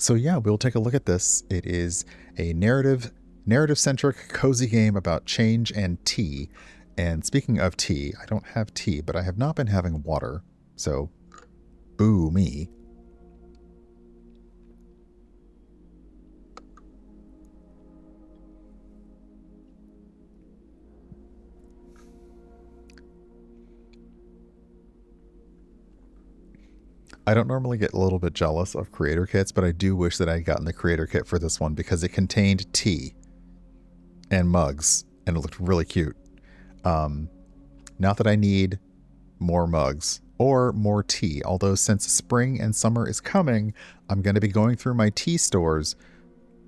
So yeah, we'll take a look at this. It is a narrative-centric cozy game about change and tea. And speaking of tea, I don't have tea, but I have not been having water. So, boo me. I don't normally get a little bit jealous of creator kits, but I do wish that I had gotten the creator kit for this one because it contained tea and mugs, and it looked really cute. Not that I need more mugs or more tea, although since spring and summer is coming, I'm going to be going through my tea stores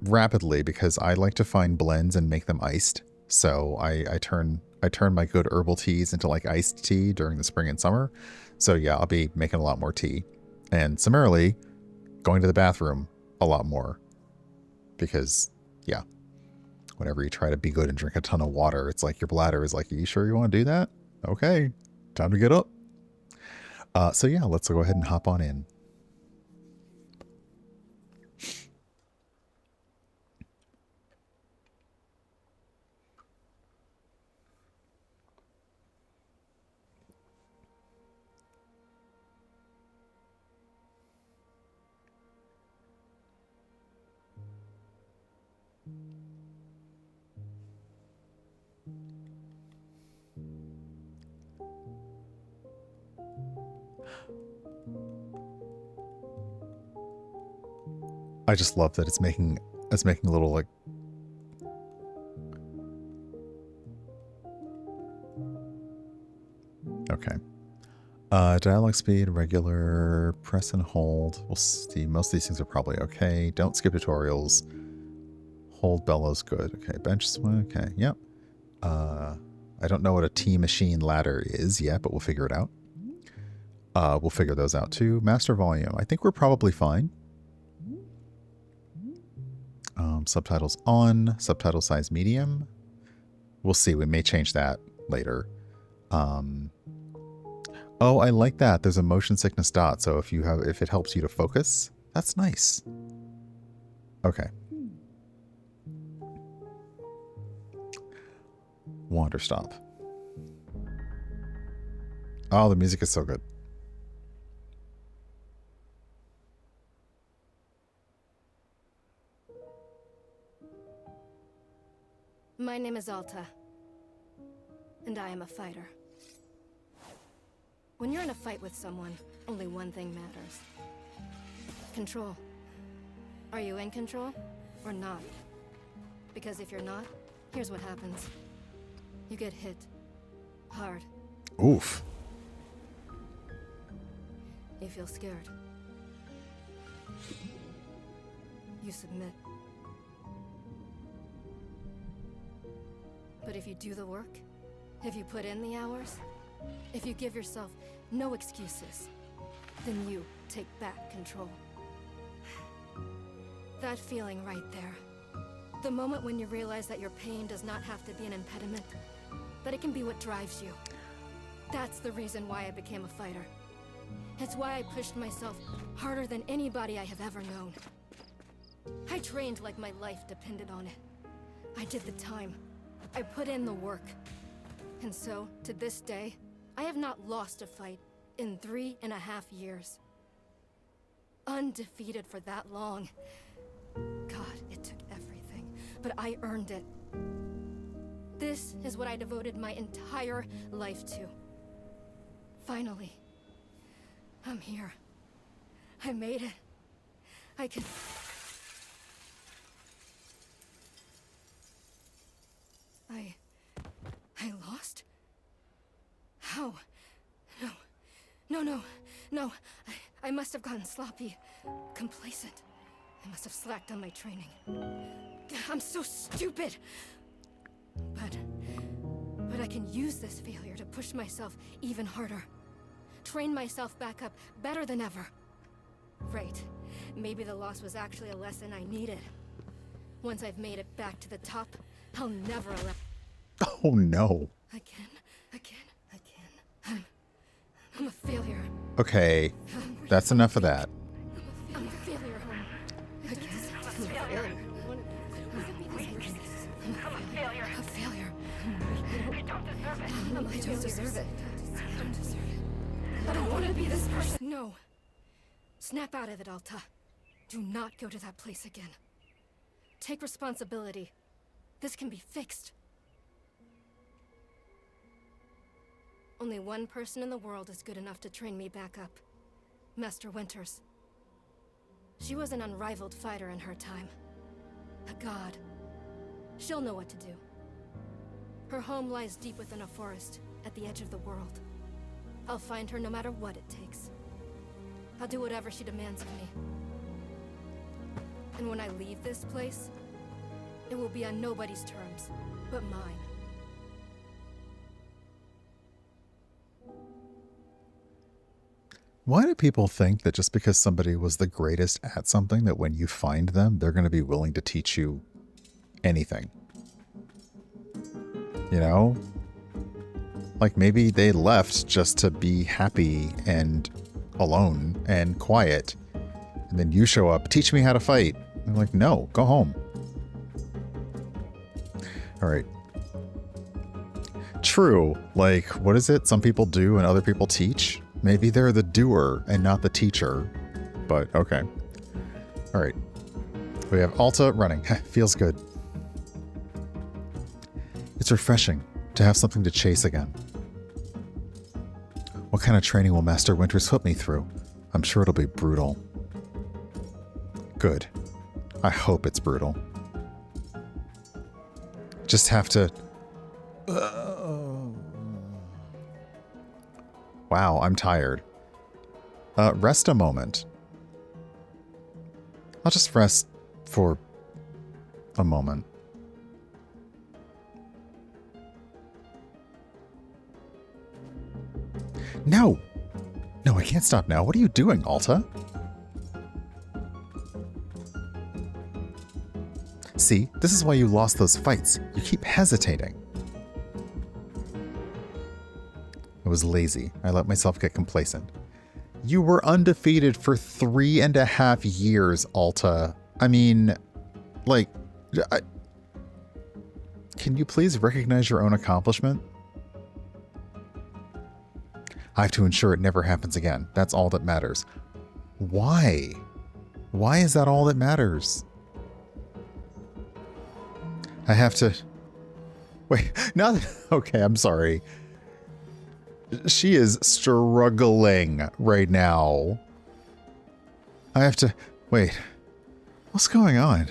rapidly because I like to find blends and make them iced. So I turn my good herbal teas into like iced tea during the spring and summer. So yeah, I'll be making a lot more tea. And summarily, going to the bathroom a lot more. Because, yeah, whenever you try to be good and drink a ton of water, it's like your bladder is like, are you sure you want to do that? Okay, time to get up. So yeah, let's go ahead and hop on in. I just love that it's making a little like okay. Dialogue speed, regular, press and hold. We'll see. Most of these things are probably okay. Don't skip tutorials. Hold bellows, good. Okay, bench swing. Okay, yep. I don't know what a T machine ladder is yet, but we'll figure it out. We'll figure those out too. Master volume. I think we're probably fine. Subtitles on. Subtitle size medium. We'll see. We may change that later. Oh, I like that. There's a motion sickness dot. So if it helps you to focus, that's nice. Okay. Wanderstop. Oh, the music is so good. My name is Alta, and I am a fighter. When you're in a fight with someone, only one thing matters. Control. Are you in control or not? Because if you're not, here's what happens. You get hit. Hard. Oof. You feel scared. You submit. But if you do the work, if you put in the hours, if you give yourself no excuses, then you take back control. That feeling right there. The moment when you realize that your pain does not have to be an impediment, that it can be what drives you. That's the reason why I became a fighter. It's why I pushed myself harder than anybody I have ever known. I trained like my life depended on it. I did the time. I put in the work. And so, to this day, I have not lost a fight in 3.5 years. Undefeated for that long. God, it took everything, but I earned it. This is what I devoted my entire life to. Finally, I'm here. I made it. I can... I lost? How? No. I must have gotten sloppy. Complacent. I must have slacked on my training. I'm so stupid! But I can use this failure to push myself even harder. Train myself back up better than ever. Right. Maybe the loss was actually a lesson I needed. Once I've made it back to the top, I'll never allow... Oh no. Again. I'm a failure. Okay, that's enough of that. I'm a failure. be this person. No. Snap out of it, Alta. Do not go to that place again. Take responsibility. This can be fixed. Only one person in the world is good enough to train me back up. Master Winters. She was an unrivaled fighter in her time. A god. She'll know what to do. Her home lies deep within a forest, at the edge of the world. I'll find her no matter what it takes. I'll do whatever she demands of me. And when I leave this place, it will be on nobody's terms, but mine. Why do people think that just because somebody was the greatest at something, that when you find them, they're going to be willing to teach you anything? You know? Like maybe they left just to be happy and alone and quiet. And then you show up, teach me how to fight. I'm like, no, go home. All right. True. Like, what is it? Some people do and other people teach. Maybe they're the doer and not the teacher. But okay. All right. We have Alta running. Feels good. It's refreshing to have something to chase again. What kind of training will Master Winters put me through? I'm sure it'll be brutal. Good. I hope it's brutal. Just have to... Wow, I'm tired. Rest a moment. I'll just rest for a moment. No! No, I can't stop now. What are you doing, Alta? See, this is why you lost those fights. You keep hesitating. I was lazy. I let myself get complacent. You were undefeated for 3.5 years, Alta. I mean, like, can you please recognize your own accomplishment? I have to ensure it never happens again. That's all that matters. Why? Why is that all that matters? I have to... Wait, not... Okay, I'm sorry. She is struggling right now. I have to... Wait. What's going on?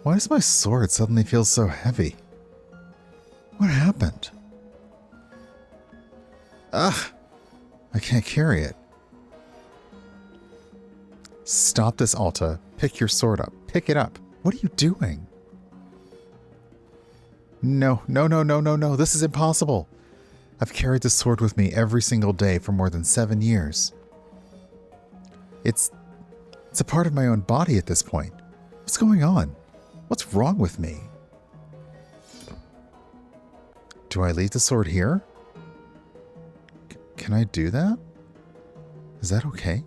Why does my sword suddenly feel so heavy? What happened? Ugh! I can't carry it. Stop this, Alta. Pick your sword up. Pick it up. What are you doing? No, no, no, no, no, no. This is impossible. I've carried this sword with me every single day for more than 7 years. It's a part of my own body at this point. What's going on? What's wrong with me? Do I leave the sword here? Can I do that? Is that okay?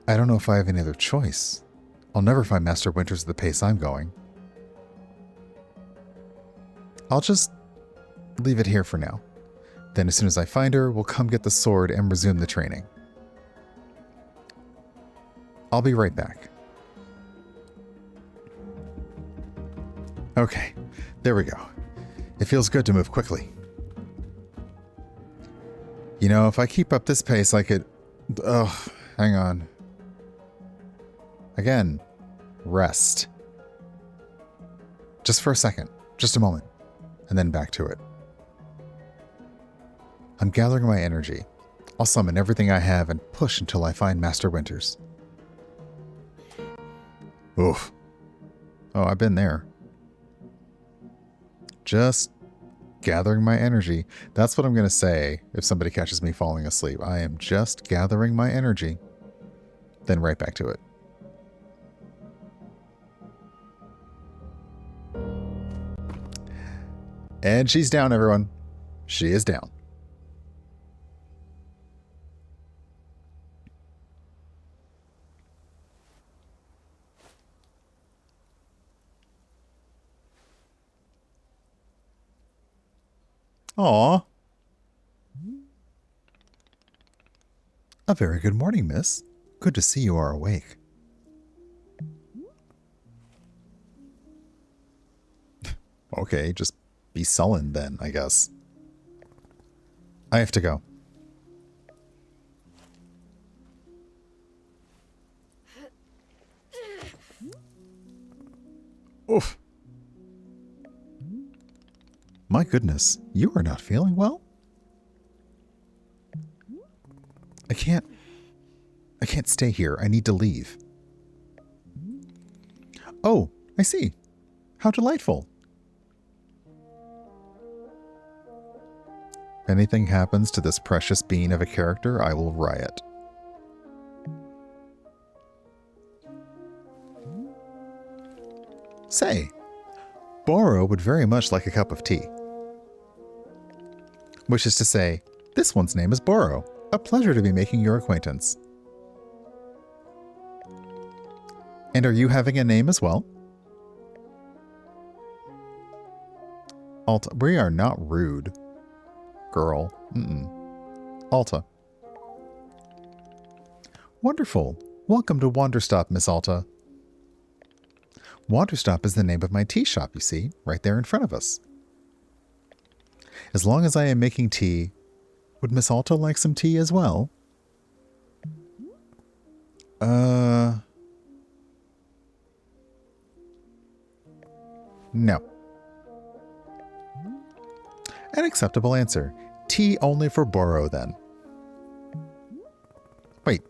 I don't know if I have any other choice. I'll never find Master Winters at the pace I'm going. I'll just leave it here for now. Then as soon as I find her, we'll come get the sword and resume the training. I'll be right back. Okay, there we go. It feels good to move quickly. You know, if I keep up this pace, I could... Ugh, hang on. Again, rest. Just for a second, just a moment, and then back to it. I'm gathering my energy. I'll summon everything I have and push until I find Master Winters. Oof. Oh, I've been there. Just gathering my energy. That's what I'm going to say if somebody catches me falling asleep. I am just gathering my energy. Then right back to it. And she's down, everyone. She is down. Aw. A very good morning, miss. Good to see you are awake. Okay, just be sullen then, I guess. I have to go. Oof. My goodness, you are not feeling well? I can't stay here. I need to leave. Oh, I see. How delightful. If anything happens to this precious bean of a character, I will riot. Say, Boro would very much like a cup of tea. Which is to say, this one's name is Boro. A pleasure to be making your acquaintance. And are you having a name as well? Alta, we are not rude. Girl. Alta. Wonderful. Welcome to Wanderstop, Miss Alta. Wanderstop is the name of my tea shop, you see, right there in front of us. As long as I am making tea, would Miss Alta like some tea as well? No. An acceptable answer. Tea only for Boro, then. Wait.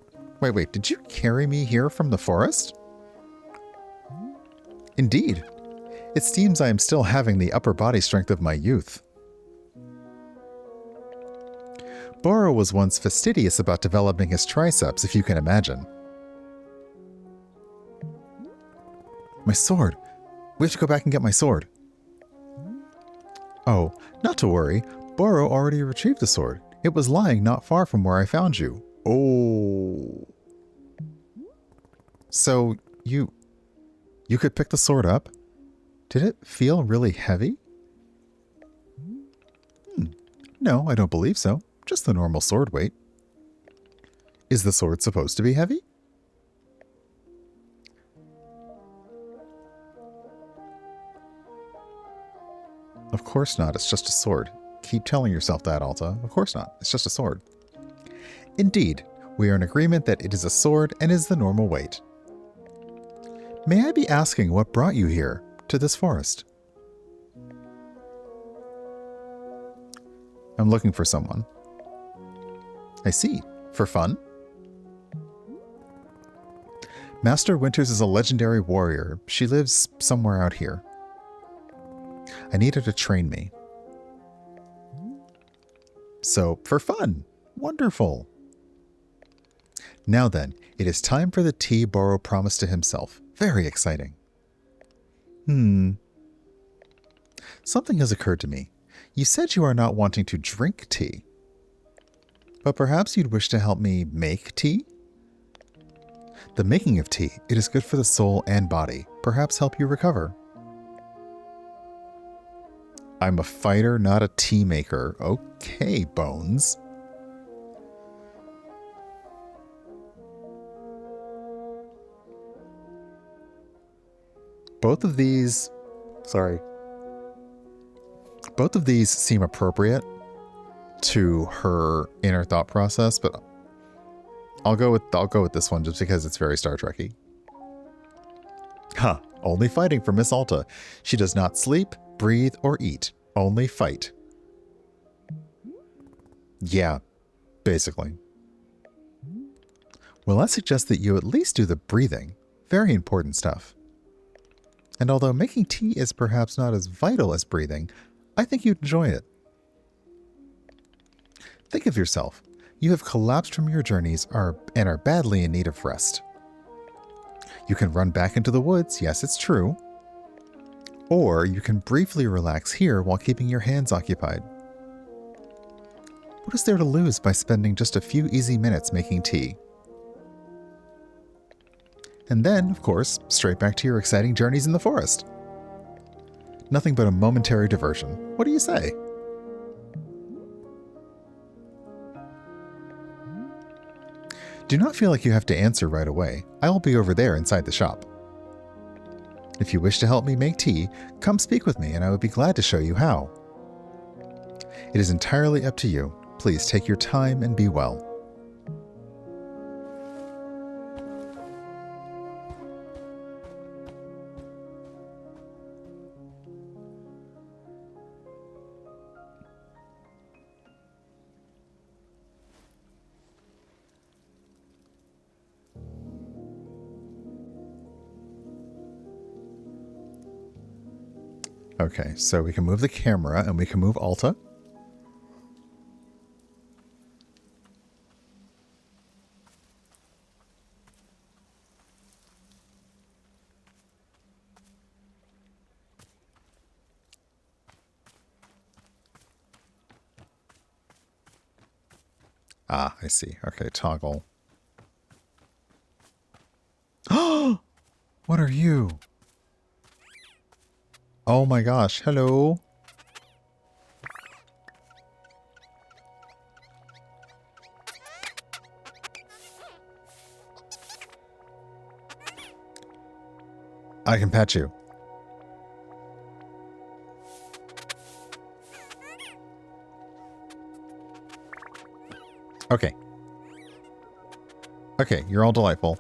Did you carry me here from the forest? Indeed. It seems I am still having the upper body strength of my youth. Boro was once fastidious about developing his triceps, if you can imagine. My sword. We have to go back and get my sword. Oh, not to worry. Boro already retrieved the sword. It was lying not far from where I found you. Oh. So, you could pick the sword up? Did it feel really heavy? No, I don't believe so. Just the normal sword weight. Is the sword supposed to be heavy? Of course not. It's just a sword. Keep telling yourself that, Alta. Of course not. It's just a sword. Indeed, we are in agreement that it is a sword and is the normal weight. May I be asking what brought you here, to this forest? I'm looking for someone. I see. For fun? Master Winters is a legendary warrior. She lives somewhere out here. I need her to train me. So, for fun. Wonderful. Now then, it is time for the tea Boro promised to himself. Very exciting. Something has occurred to me. You said you are not wanting to drink tea. But perhaps you'd wish to help me make tea? The making of tea, it is good for the soul and body. Perhaps help you recover. I'm a fighter, not a tea maker. Okay, Bones. Both of these seem appropriate to her inner thought process, but I'll go with this one just because it's very Star Trek-y. Only fighting for Miss Alta. She does not sleep, breathe, or eat. Only fight. Yeah, basically. Well, I suggest that you at least do the breathing. Very important stuff. And although making tea is perhaps not as vital as breathing, I think you'd enjoy it. Think of yourself. You have collapsed from your journeys and are badly in need of rest. You can run back into the woods, yes, it's true. Or you can briefly relax here while keeping your hands occupied. What is there to lose by spending just a few easy minutes making tea? And then, of course, straight back to your exciting journeys in the forest. Nothing but a momentary diversion. What do you say? Do not feel like you have to answer right away. I will be over there inside the shop. If you wish to help me make tea, come speak with me and I would be glad to show you how. It is entirely up to you. Please take your time and be well. Okay, so we can move the camera and we can move Alta. Ah, I see. Okay, toggle. Oh, what are you? Oh my gosh, hello. I can pet you. Okay. Okay, you're all delightful.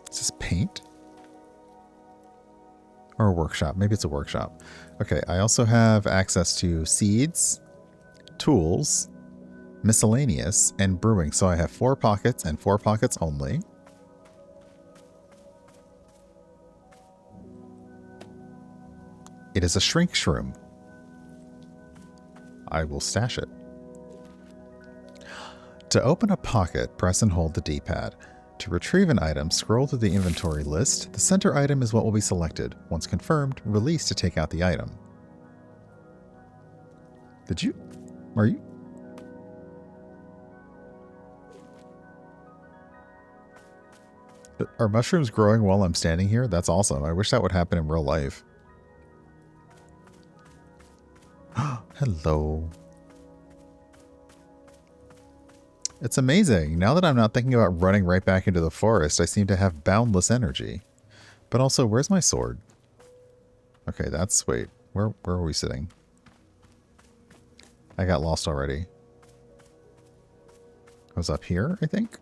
Is this paint? Or a workshop? Maybe it's a workshop. Okay, I also have access to seeds, tools, miscellaneous, and brewing. So I have 4 pockets and 4 pockets only. It is a shrink shroom. I will stash it. To open a pocket, press and hold the D-pad. To retrieve an item, scroll to the inventory list. The center item is what will be selected. Once confirmed, release to take out the item. Are you? Are mushrooms growing while I'm standing here? That's awesome. I wish that would happen in real life. Hello. It's amazing. Now that I'm not thinking about running right back into the forest, I seem to have boundless energy. But also, where's my sword? Okay, that's... Wait. Where are we sitting? I got lost already. I was up here, I think?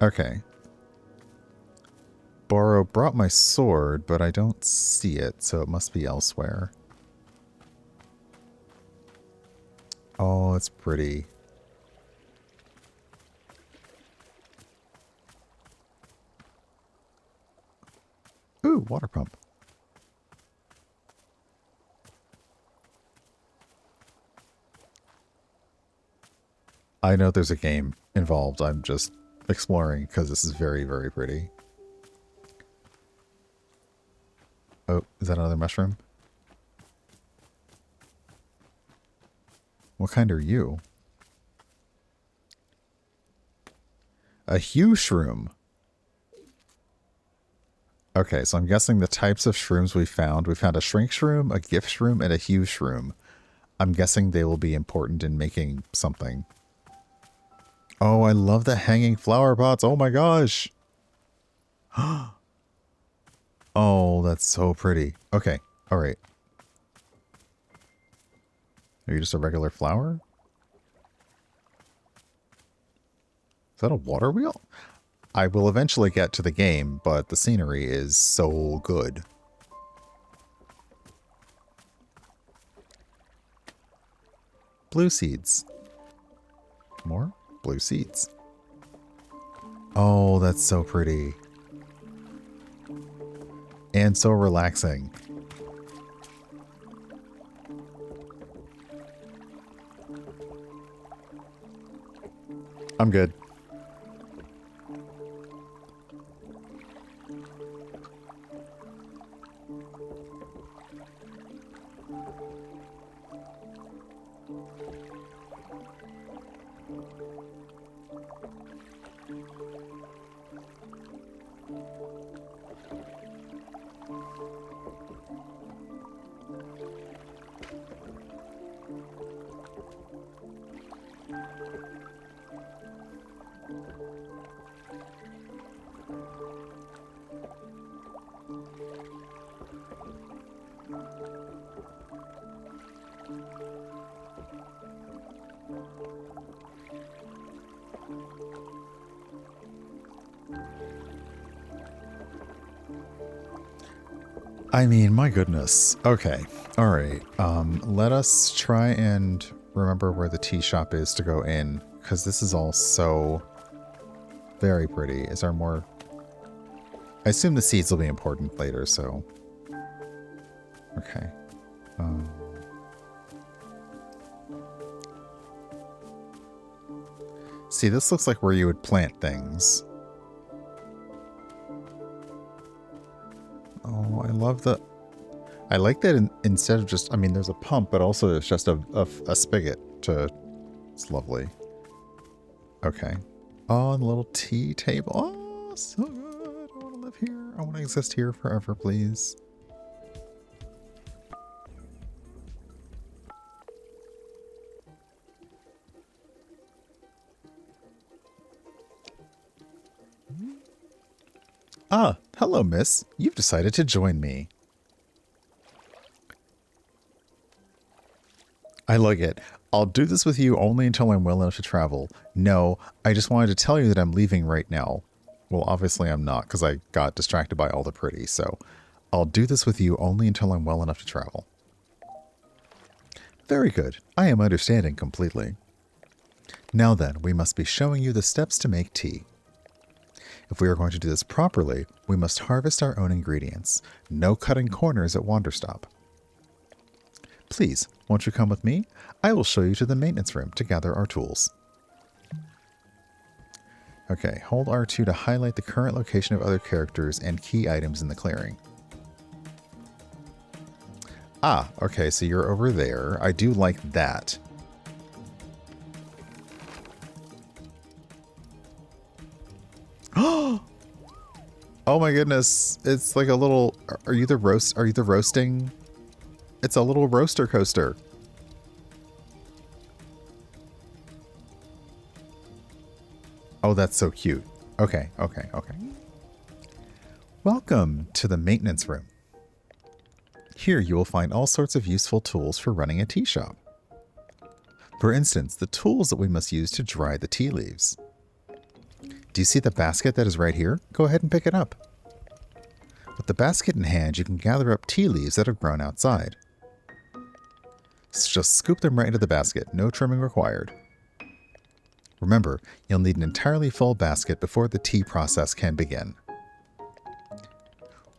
Okay. Borrow brought my sword, but I don't see it, so it must be elsewhere. Oh, it's pretty. Ooh, water pump. I know there's a game involved. I'm just exploring because this is very, very pretty. Oh, is that another mushroom? What kind are you? A hue shroom. Okay, so I'm guessing the types of shrooms we found. We found a shrink shroom, a gift shroom, and a hue shroom. I'm guessing they will be important in making something. Oh, I love the hanging flower pots. Oh my gosh. Oh, that's so pretty. Okay, all right. Are you just a regular flower? Is that a water wheel? I will eventually get to the game, but the scenery is so good. Blue seeds. More blue seeds. Oh, that's so pretty. And so relaxing. I'm good. I mean, my goodness. Okay. All right. Let us try and remember where the tea shop is to go in, because this is all so very pretty. Is there more? I assume the seeds will be important later, so. Okay. See, this looks like where you would plant things. Oh, I love the... I like that instead of just... I mean, there's a pump, but also there's just a spigot to... It's lovely. Okay. Oh, and the little tea table. Oh, so good. I want to live here. I want to exist here forever, please. Ah, hello, miss. You've decided to join me. I like it. I'll do this with you only until I'm well enough to travel. No, I just wanted to tell you that I'm leaving right now. Well, obviously I'm not, because I got distracted by all the pretty, so I'll do this with you only until I'm well enough to travel. Very good. I am understanding completely. Now then, we must be showing you the steps to make tea. If we are going to do this properly, we must harvest our own ingredients. No cutting corners at Wanderstop. Please, won't you come with me? I will show you to the maintenance room to gather our tools. Okay, hold R2 to highlight the current location of other characters and key items in the clearing. Ah, okay, so you're over there. I do like that. Oh my goodness, it's like a little... Are you the roasting? It's a little roaster coaster. Oh, that's so cute. Okay. Welcome to the maintenance room. Here you will find all sorts of useful tools for running a tea shop. For instance, the tools that we must use to dry the tea leaves. Do you see the basket that is right here? Go ahead and pick it up. With the basket in hand, you can gather up tea leaves that have grown outside. Just scoop them right into the basket, no trimming required. Remember, you'll need an entirely full basket before the tea process can begin.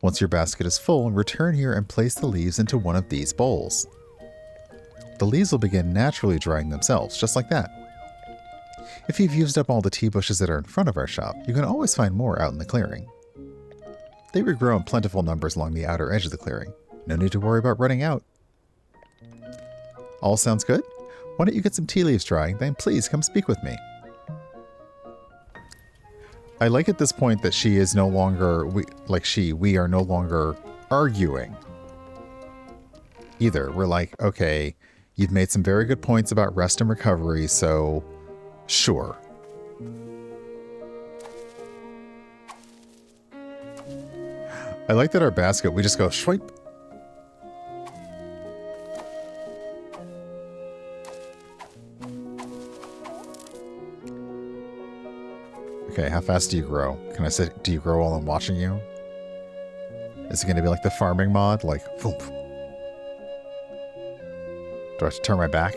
Once your basket is full, return here and place the leaves into one of these bowls. The leaves will begin naturally drying themselves, just like that. If you've used up all the tea bushes that are in front of our shop, you can always find more out in the clearing. They regrow in plentiful numbers along the outer edge of the clearing. No need to worry about running out. All sounds good? Why don't you get some tea leaves drying, then please come speak with me. I like at this point that she is no longer, we are no longer arguing. Either. We're like, okay, you've made some very good points about rest and recovery, so sure. I like that our basket, we just go swipe. Okay, how fast do you grow? Can I say, do you grow while I'm watching you? Is it going to be like the farming mod? Like, whoop. Do I have to turn my back?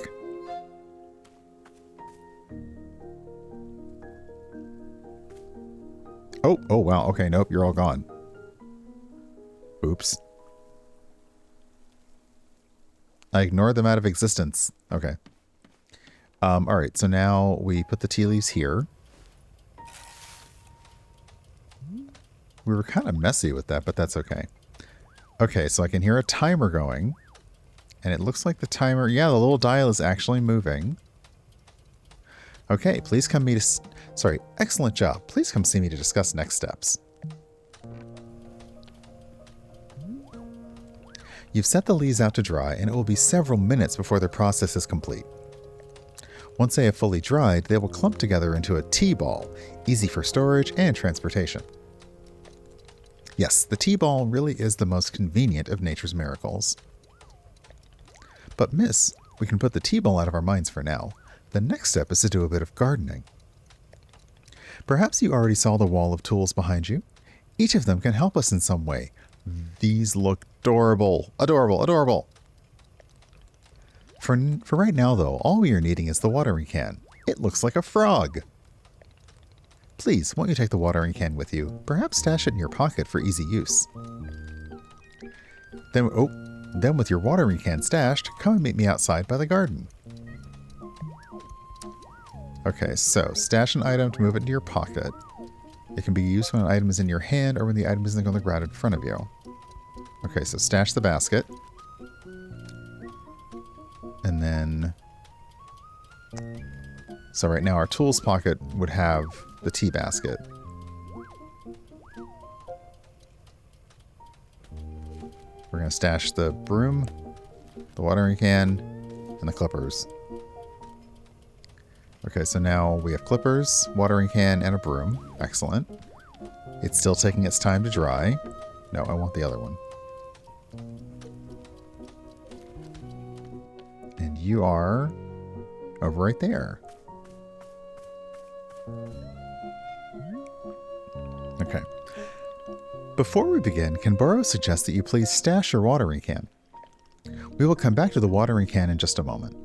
Oh wow, okay, nope, you're all gone. Oops. I ignored them out of existence. Okay. Alright, so now we put the tea leaves here. We were kind of messy with that, but that's okay. Okay, so I can hear a timer going. And it looks like the timer... Yeah, the little dial is actually moving. Okay, please come meet us... Sorry, excellent job. Please come see me to discuss next steps. You've set the leaves out to dry, and it will be several minutes before the process is complete. Once they have fully dried, they will clump together into a tea ball, easy for storage and transportation. Yes, the tea ball really is the most convenient of nature's miracles. But miss, we can put the tea ball out of our minds for now. The next step is to do a bit of gardening. Perhaps you already saw the wall of tools behind you. Each of them can help us in some way. These look adorable. Adorable, adorable. For right now, though, all we are needing is the watering can. It looks like a frog. Please, won't you take the watering can with you? Perhaps stash it in your pocket for easy use. Then with your watering can stashed, come and meet me outside by the garden. Okay, so stash an item to move it into your pocket. It can be used when an item is in your hand or when the item is on the ground in front of you. Okay, so stash the basket. And then... So right now our tools pocket would have the tea basket. We're going to stash the broom, the watering can, and the clippers. Okay, so now we have clippers, watering can, and a broom. Excellent. It's still taking its time to dry. No, I want the other one. And you are over right there. Okay. Before we begin, can Burrow suggest that you please stash your watering can? We will come back to the watering can in just a moment.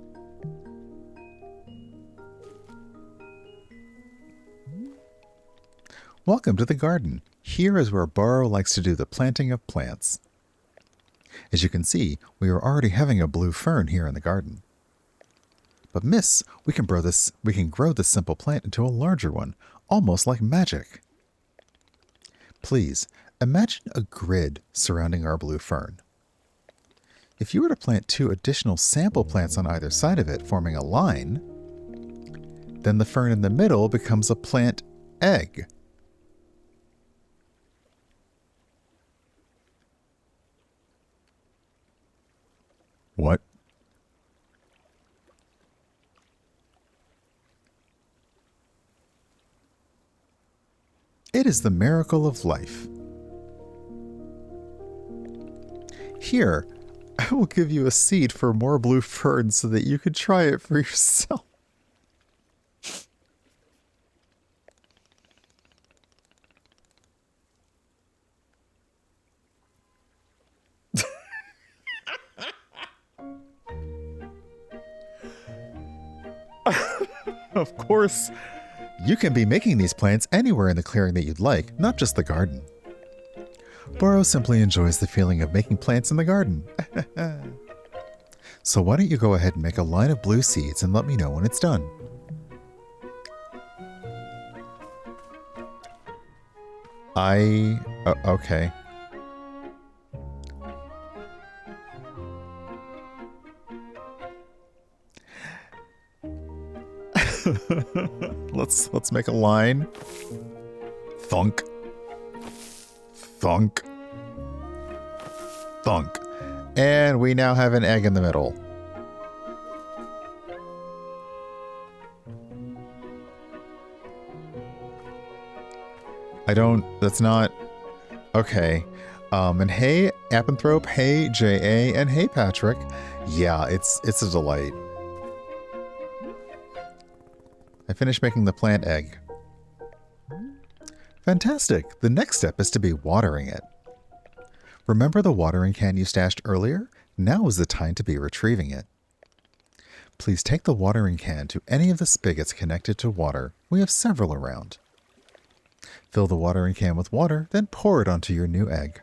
Welcome to the garden. Here is where Burrow likes to do the planting of plants. As you can see, we are already having a blue fern here in the garden. But miss, we can grow this simple plant into a larger one, almost like magic. Please, imagine a grid surrounding our blue fern. If you were to plant 2 additional sample plants on either side of it, forming a line, then the fern in the middle becomes a plant egg. What? It is the miracle of life. Here, I will give you a seed for more blue ferns so that you can try it for yourself. Of course, you can be making these plants anywhere in the clearing that you'd like, not just the garden. Burrow simply enjoys the feeling of making plants in the garden. So why don't you go ahead and make a line of blue seeds and let me know when it's done. Okay. Let's make a line. Thunk. Thunk. Thunk. And we now have an egg in the middle. That's not... Okay. And hey, Appenthrope, hey, J.A., and hey, Patrick. Yeah, it's a delight. I finished making the plant egg. Fantastic! The next step is to be watering it. Remember the watering can you stashed earlier? Now is the time to be retrieving it. Please take the watering can to any of the spigots connected to water. We have several around. Fill the watering can with water, then pour it onto your new egg.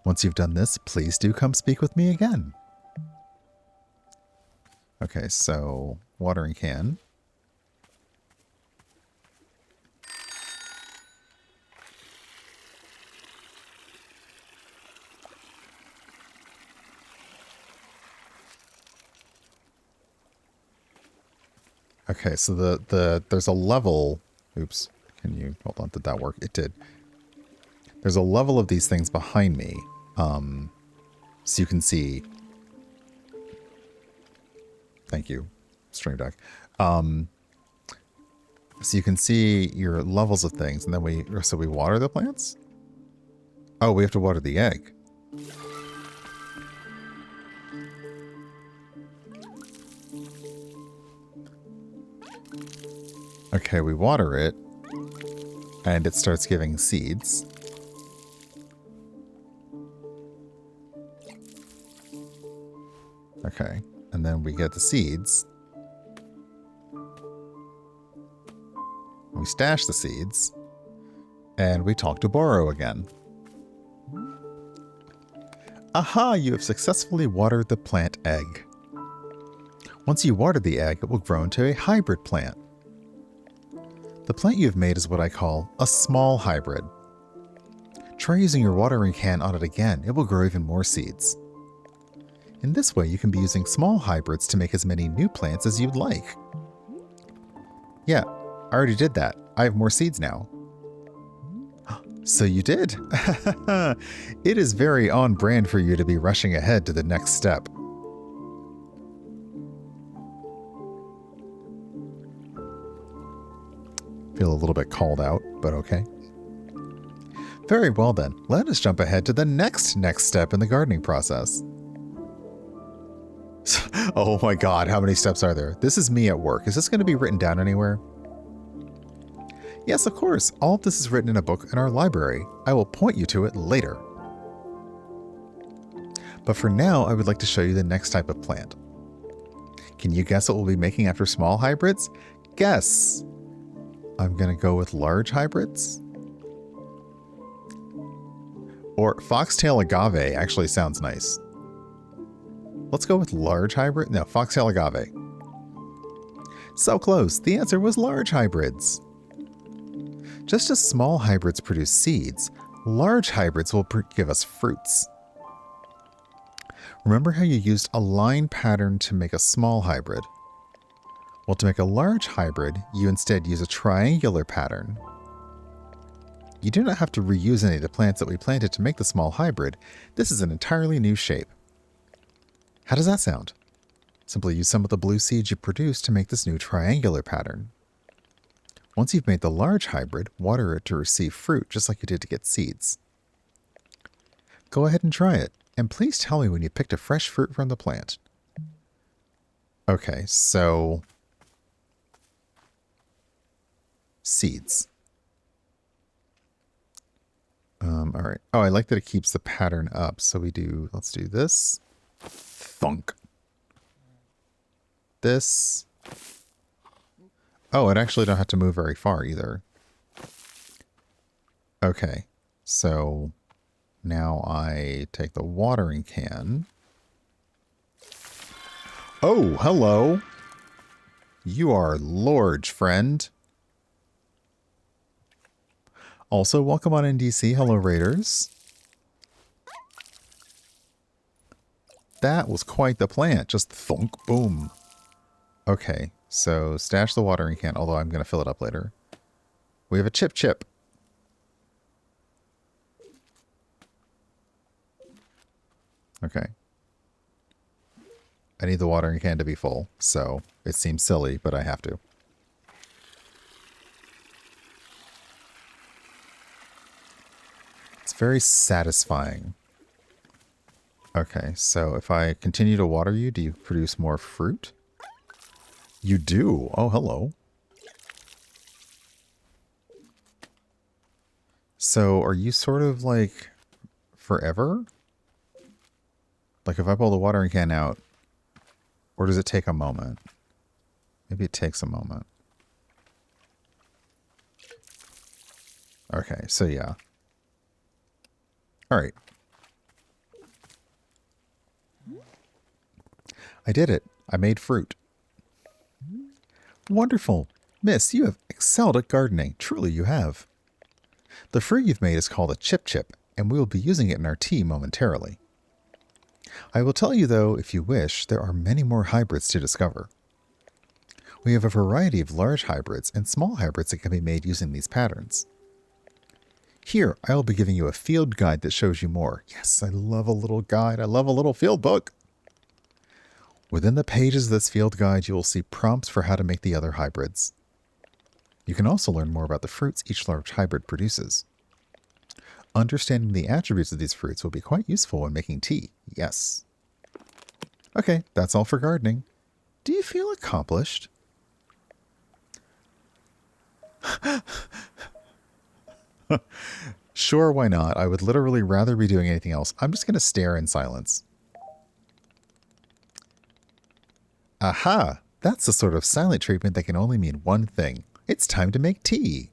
Once you've done this, please do come speak with me again. Okay, so watering can. Okay, so there's a level. Oops. Can you hold on? Did that work? It did. There's a level of these things behind me. So you can see. Thank you, Stream Deck. So you can see your levels of things, and then we water the plants? Oh, we have to water the egg. Okay, we water it, and it starts giving seeds. Okay. And then we get the seeds. We stash the seeds. And we talk to Borrow again. Aha! You have successfully watered the plant egg. Once you water the egg, it will grow into a hybrid plant. The plant you've made is what I call a small hybrid. Try using your watering can on it again. It will grow even more seeds. In this way, you can be using small hybrids to make as many new plants as you'd like. Yeah, I already did that. I have more seeds now. So you did. It is very on brand for you to be rushing ahead to the next step. Feel a little bit called out, but okay. Very well then, let us jump ahead to the next step in the gardening process. Oh my god, how many steps are there? This is me at work. Is this going to be written down anywhere? Yes, of course. All of this is written in a book in our library. I will point you to it later. But for now, I would like to show you the next type of plant. Can you guess what we'll be making after small hybrids? Guess! I'm going to go with large hybrids. Or foxtail agave actually sounds nice. Let's go with large hybrid. No, foxtail agave. So close. The answer was large hybrids. Just as small hybrids produce seeds, large hybrids will give us fruits. Remember how you used a line pattern to make a small hybrid? Well, to make a large hybrid, you instead use a triangular pattern. You do not have to reuse any of the plants that we planted to make the small hybrid. This is an entirely new shape. How does that sound? Simply use some of the blue seeds you produced to make this new triangular pattern. Once you've made the large hybrid, water it to receive fruit just like you did to get seeds. Go ahead and try it, and please tell me when you picked a fresh fruit from the plant. Okay, so seeds. All right. Oh, I like that it keeps the pattern up. So let's do this. Thunk. This. Oh, it actually don't have to move very far either. Okay. So now I take the watering can. Oh, hello. You are large, friend. Also, welcome on NDC. Hello, Raiders. That was quite the plant. Just thunk, boom. Okay, so stash the watering can, although I'm going to fill it up later. We have a chip. Okay. I need the watering can to be full, so it seems silly, but I have to. It's very satisfying. Okay, so if I continue to water you, do you produce more fruit? You do. Oh, hello. So are you sort of like forever? Like if I pull the watering can out, or does it take a moment? Maybe it takes a moment. Okay, so yeah. All right. I did it. I made fruit. Wonderful. Miss, you have excelled at gardening. Truly you have. The fruit you've made is called a chip, and we will be using it in our tea momentarily. I will tell you, though, if you wish, there are many more hybrids to discover. We have a variety of large hybrids and small hybrids that can be made using these patterns. Here, I will be giving you a field guide that shows you more. Yes, I love a little guide. I love a little field book. Within the pages of this field guide, you will see prompts for how to make the other hybrids. You can also learn more about the fruits each large hybrid produces. Understanding the attributes of these fruits will be quite useful when making tea. Yes. Okay, that's all for gardening. Do you feel accomplished? Sure, why not? I would literally rather be doing anything else. I'm just going to stare in silence. Aha! That's the sort of silent treatment that can only mean one thing. It's time to make tea.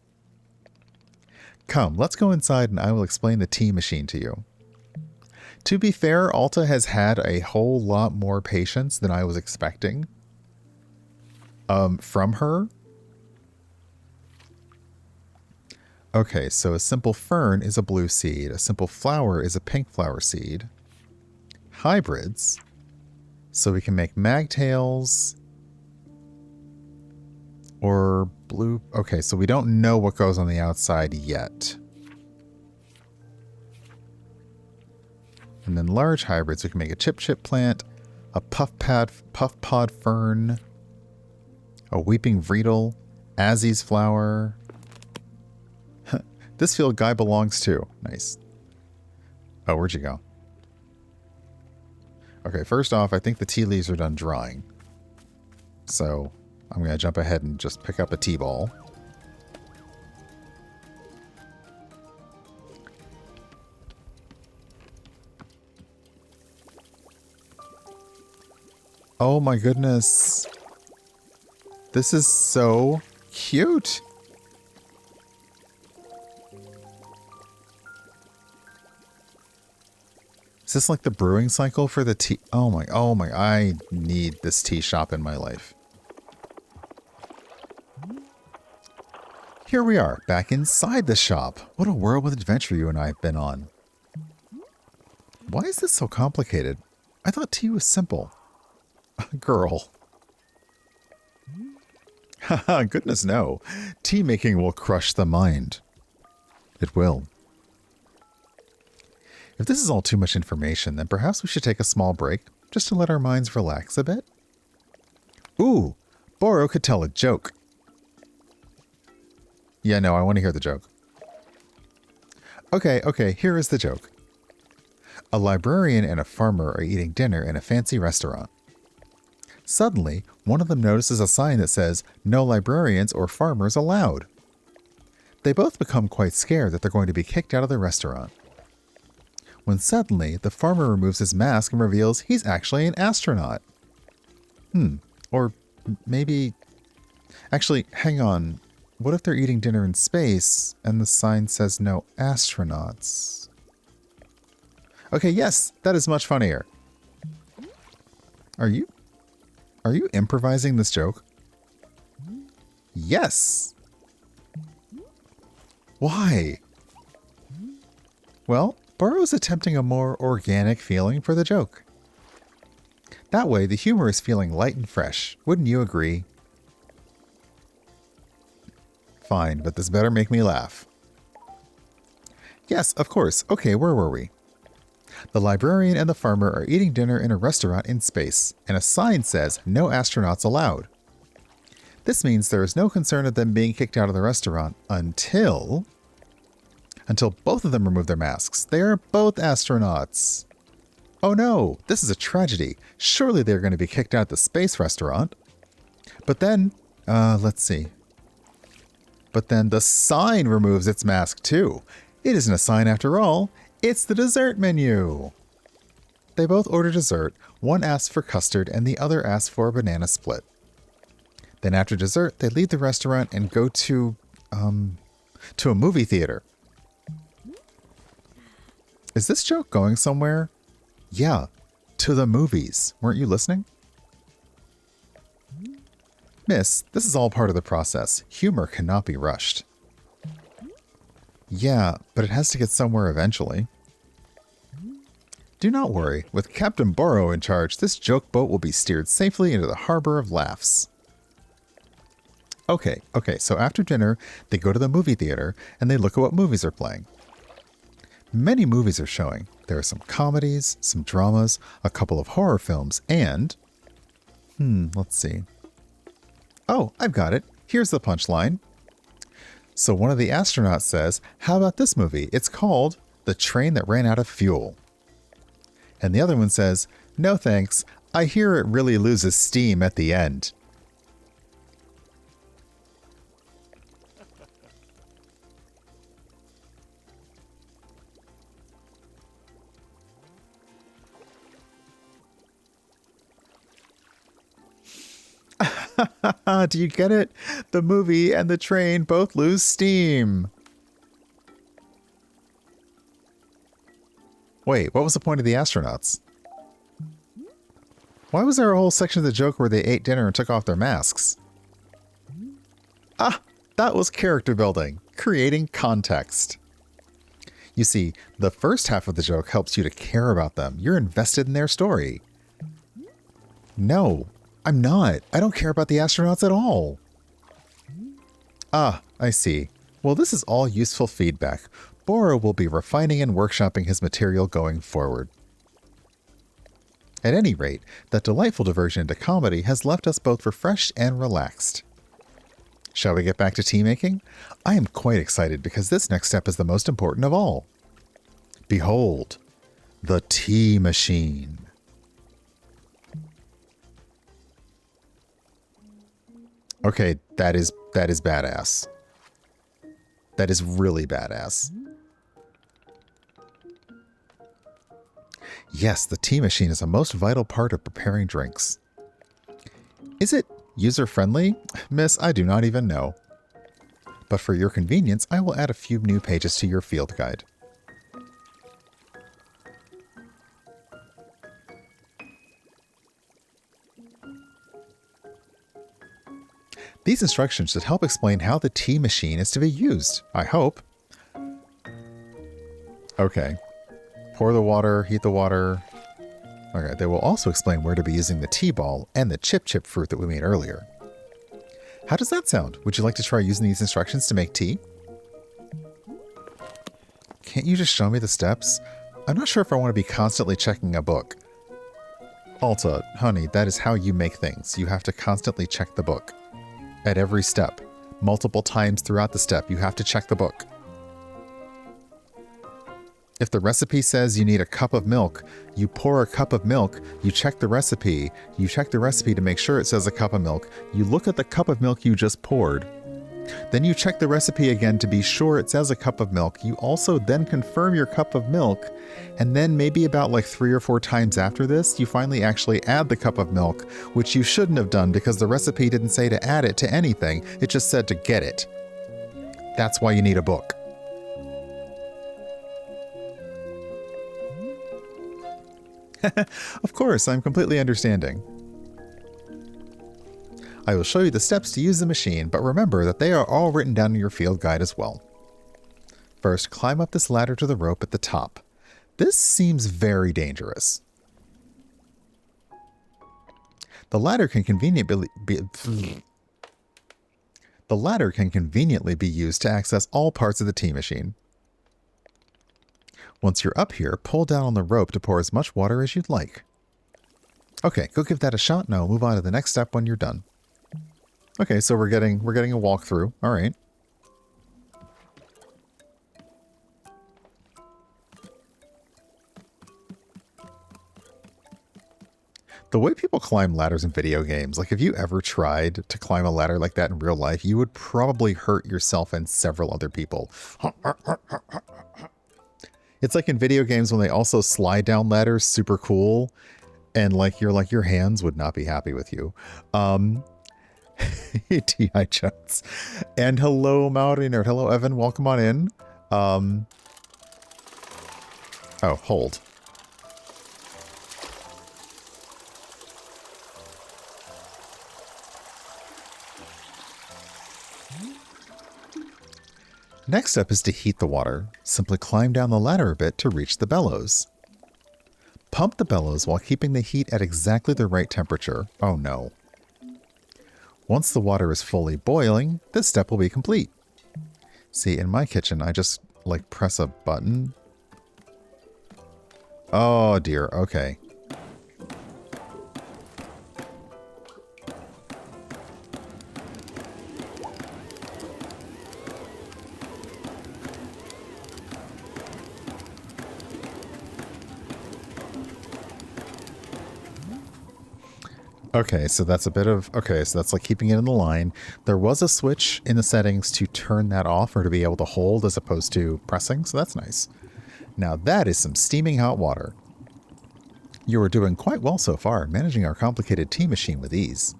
Come, let's go inside and I will explain the tea machine to you. To be fair, Alta has had a whole lot more patience than I was expecting from her. Okay, so a simple fern is a blue seed. A simple flower is a pink flower seed. Hybrids. So we can make magtails or blue. Okay, so we don't know what goes on the outside yet. And then large hybrids, we can make a chip plant, a puff pod fern, a weeping vreedle, Azzy's flower. This field guy belongs to. Nice. Oh, where'd you go? Okay, first off, I think the tea leaves are done drying. So I'm going to jump ahead and just pick up a tea ball. Oh my goodness. This is so cute. Is this like the brewing cycle for the tea? Oh my, I need this tea shop in my life. Here we are, back inside the shop. What a whirlwind adventure you and I have been on. Why is this so complicated? I thought tea was simple. Girl. Haha, goodness no. Tea making will crush the mind. It will. If this is all too much information, then perhaps we should take a small break, just to let our minds relax a bit. Ooh, Boro could tell a joke. Yeah, no, I want to hear the joke. Okay, here is the joke. A librarian and a farmer are eating dinner in a fancy restaurant. Suddenly, one of them notices a sign that says, "No librarians or farmers allowed." They both become quite scared that they're going to be kicked out of the restaurant. When suddenly, the farmer removes his mask and reveals he's actually an astronaut. Or maybe... Actually, hang on. What if they're eating dinner in space and the sign says no astronauts? Okay, yes, that is much funnier. Are you improvising this joke? Yes. Why? Well, Burrow is attempting a more organic feeling for the joke. That way, the humor is feeling light and fresh. Wouldn't you agree? Fine, but this better make me laugh. Yes, of course. Okay, where were we? The librarian and the farmer are eating dinner in a restaurant in space, and a sign says, "No astronauts allowed." This means there is no concern of them being kicked out of the restaurant until both of them remove their masks. They are both astronauts. Oh no, this is a tragedy. Surely they're going to be kicked out of the space restaurant. But then, let's see. But then the sign removes its mask too. It isn't a sign after all. It's the dessert menu. They both order dessert. One asks for custard and the other asks for a banana split. Then after dessert, they leave the restaurant and go to a movie theater. Is this joke going somewhere? Yeah, to the movies. Weren't you listening? Miss, this is all part of the process. Humor cannot be rushed. Yeah, but it has to get somewhere eventually. Do not worry. With Captain Burrow in charge, this joke boat will be steered safely into the harbor of laughs. Okay, so after dinner, they go to the movie theater and they look at what movies are playing. Many movies are showing. There are some comedies, some dramas, a couple of horror films, and... let's see. Oh, I've got it. Here's the punchline. So one of the astronauts says, "How about this movie? It's called The Train That Ran Out of Fuel." And the other one says, "No thanks. I hear it really loses steam at the end." Do you get it? The movie and the train both lose steam. Wait, what was the point of the astronauts? Why was there a whole section of the joke where they ate dinner and took off their masks? Ah, that was character building, creating context. You see, the first half of the joke helps you to care about them. You're invested in their story. No, I'm not. I don't care about the astronauts at all. Ah, I see. Well, this is all useful feedback. Bora will be refining and workshopping his material going forward. At any rate, that delightful diversion into comedy has left us both refreshed and relaxed. Shall we get back to tea making? I am quite excited because this next step is the most important of all. Behold, the tea machine. Okay, that is badass. That is really badass. Yes, the tea machine is a most vital part of preparing drinks. Is it user-friendly? Miss, I do not even know. But for your convenience, I will add a few new pages to your field guide. These instructions should help explain how the tea machine is to be used, I hope. Okay. Pour the water, heat the water. Okay, they will also explain where to be using the tea ball and the chip fruit that we made earlier. How does that sound? Would you like to try using these instructions to make tea? Can't you just show me the steps? I'm not sure if I want to be constantly checking a book. Alta, honey, that is how you make things. You have to constantly check the book. At every step. Multiple times throughout the step, you have to check the book. If the recipe says you need a cup of milk, you pour a cup of milk, you check the recipe to make sure it says a cup of milk, you look at the cup of milk you just poured, then you check the recipe again to be sure it says a cup of milk, you also then confirm your cup of milk, and then maybe about like 3 or 4 times after this, you finally actually add the cup of milk, which you shouldn't have done because the recipe didn't say to add it to anything, it just said to get it. That's why you need a book. Of course, I'm completely understanding. I will show you the steps to use the machine, but remember that they are all written down in your field guide as well. First, climb up this ladder to the rope at the top. This seems very dangerous. The ladder can conveniently be used to access all parts of the tea machine. Once you're up here, pull down on the rope to pour as much water as you'd like. Okay, go give that a shot. Now move on to the next step when you're done. Okay, so we're getting a walkthrough. All right. The way people climb ladders in video games, like if you ever tried to climb a ladder like that in real life, you would probably hurt yourself and several other people. It's like in video games when they also slide down ladders, super cool, and your hands would not be happy with you. T.I. Jones. And hello, Maori Nerd. Hello, Evan. Welcome on in. Oh, hold. Next up is to heat the water. Simply climb down the ladder a bit to reach the bellows. Pump the bellows while keeping the heat at exactly the right temperature. Oh no. Once the water is fully boiling, this step will be complete. See, in my kitchen, I just, press a button. Oh dear, okay. Okay, so that's that's like keeping it in the line. There was a switch in the settings to turn that off or to be able to hold as opposed to pressing, so that's nice. Now that is some steaming hot water. You are doing quite well so far, managing our complicated tea machine with ease.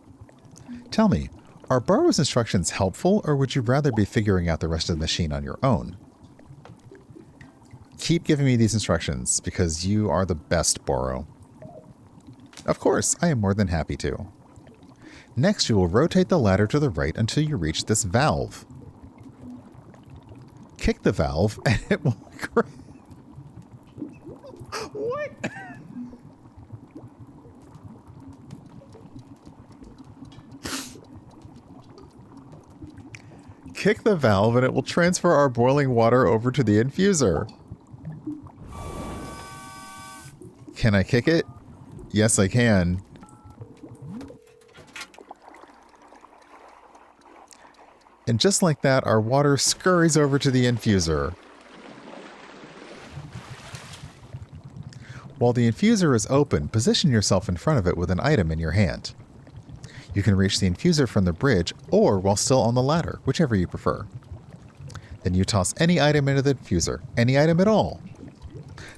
Tell me, are Borrow's instructions helpful, or would you rather be figuring out the rest of the machine on your own? Keep giving me these instructions, because you are the best, Borrow. Of course, I am more than happy to. Next, you will rotate the ladder to the right until you reach this valve. Kick the valve, and it will... What? Kick the valve, and it will transfer our boiling water over to the infuser. Can I kick it? Yes, I can. And just like that, our water scurries over to the infuser. While the infuser is open, position yourself in front of it with an item in your hand. You can reach the infuser from the bridge or while still on the ladder, whichever you prefer. Then you toss any item into the infuser, any item at all.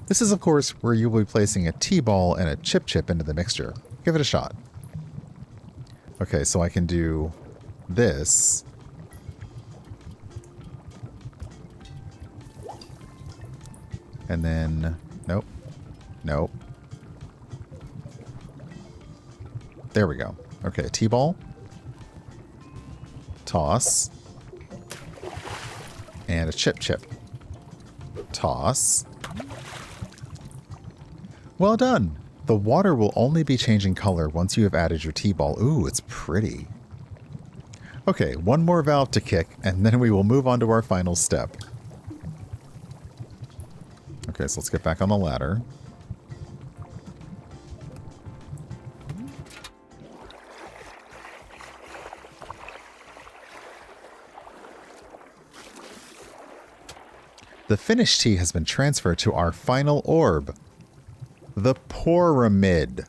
This is, of course, where you will be placing a T-ball and a chip into the mixture. Give it a shot. Okay, so I can do this. And then, nope. Nope. There we go. Okay, T-ball. Toss. And a chip. Toss. Well done. The water will only be changing color once you have added your T-ball. Ooh, it's pretty. Okay, one more valve to kick, and then we will move on to our final step. Okay, so let's get back on the ladder. The finished tea has been transferred to our final orb, the pyramid.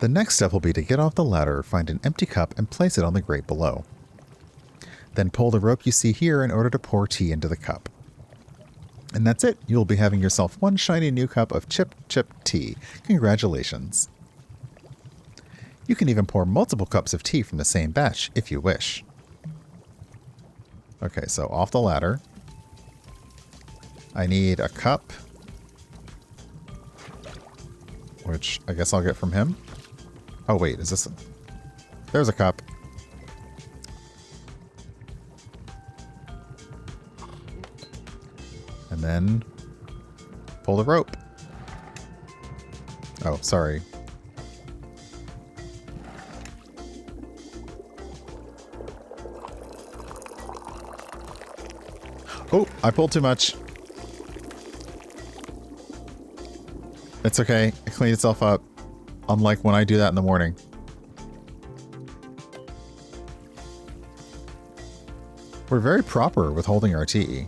The next step will be to get off the ladder, find an empty cup, and place it on the grate below. Then pull the rope you see here in order to pour tea into the cup. And that's it. You'll be having yourself one shiny new cup of chip tea. Congratulations. You can even pour multiple cups of tea from the same batch if you wish. Okay, so off the ladder. I need a cup, which I guess I'll get from him. Oh wait, is this... There's a cup. And then pull the rope. Oh, sorry. Oh, I pulled too much. It's okay. It cleaned itself up. Unlike when I do that in the morning. We're very proper with holding our tea.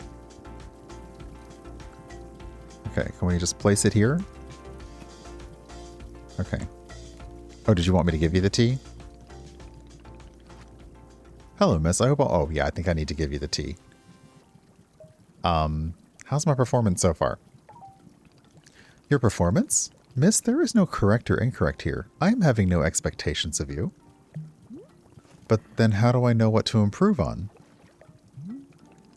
Okay, can we just place it here? Okay. Oh, did you want me to give you the tea? Hello, miss. I hope oh, yeah, I think I need to give you the tea. How's my performance so far? Your performance? Miss, there is no correct or incorrect here. I am having no expectations of you. But then how do I know what to improve on?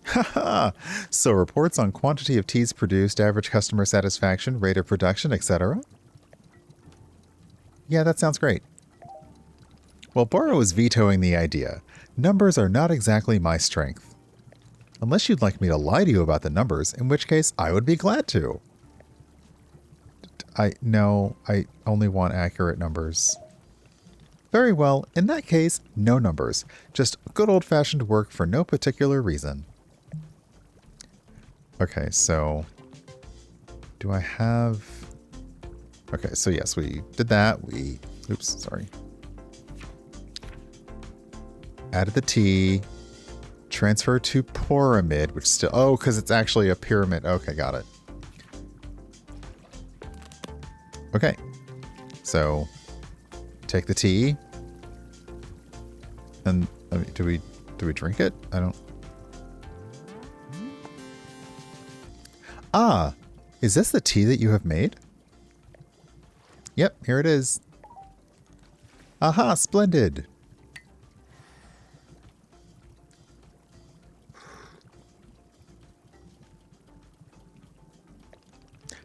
Haha! So reports on quantity of teas produced, average customer satisfaction, rate of production, etc.? Yeah, that sounds great. Well, Borrow is vetoing the idea. Numbers are not exactly my strength. Unless you'd like me to lie to you about the numbers, in which case I would be glad to. No, I only want accurate numbers. Very well, in that case, no numbers. Just good old-fashioned work for no particular reason. Okay, so... Do I have... Okay, so yes, we did that. Oops, sorry. Added the T. Transfer to pyramid, which still... Oh, because it's actually a pyramid. Okay, got it. Okay. So, take the T. And do we Do we drink it? I don't... Ah! Is this the tea that you have made? Yep, here it is. Aha, splendid!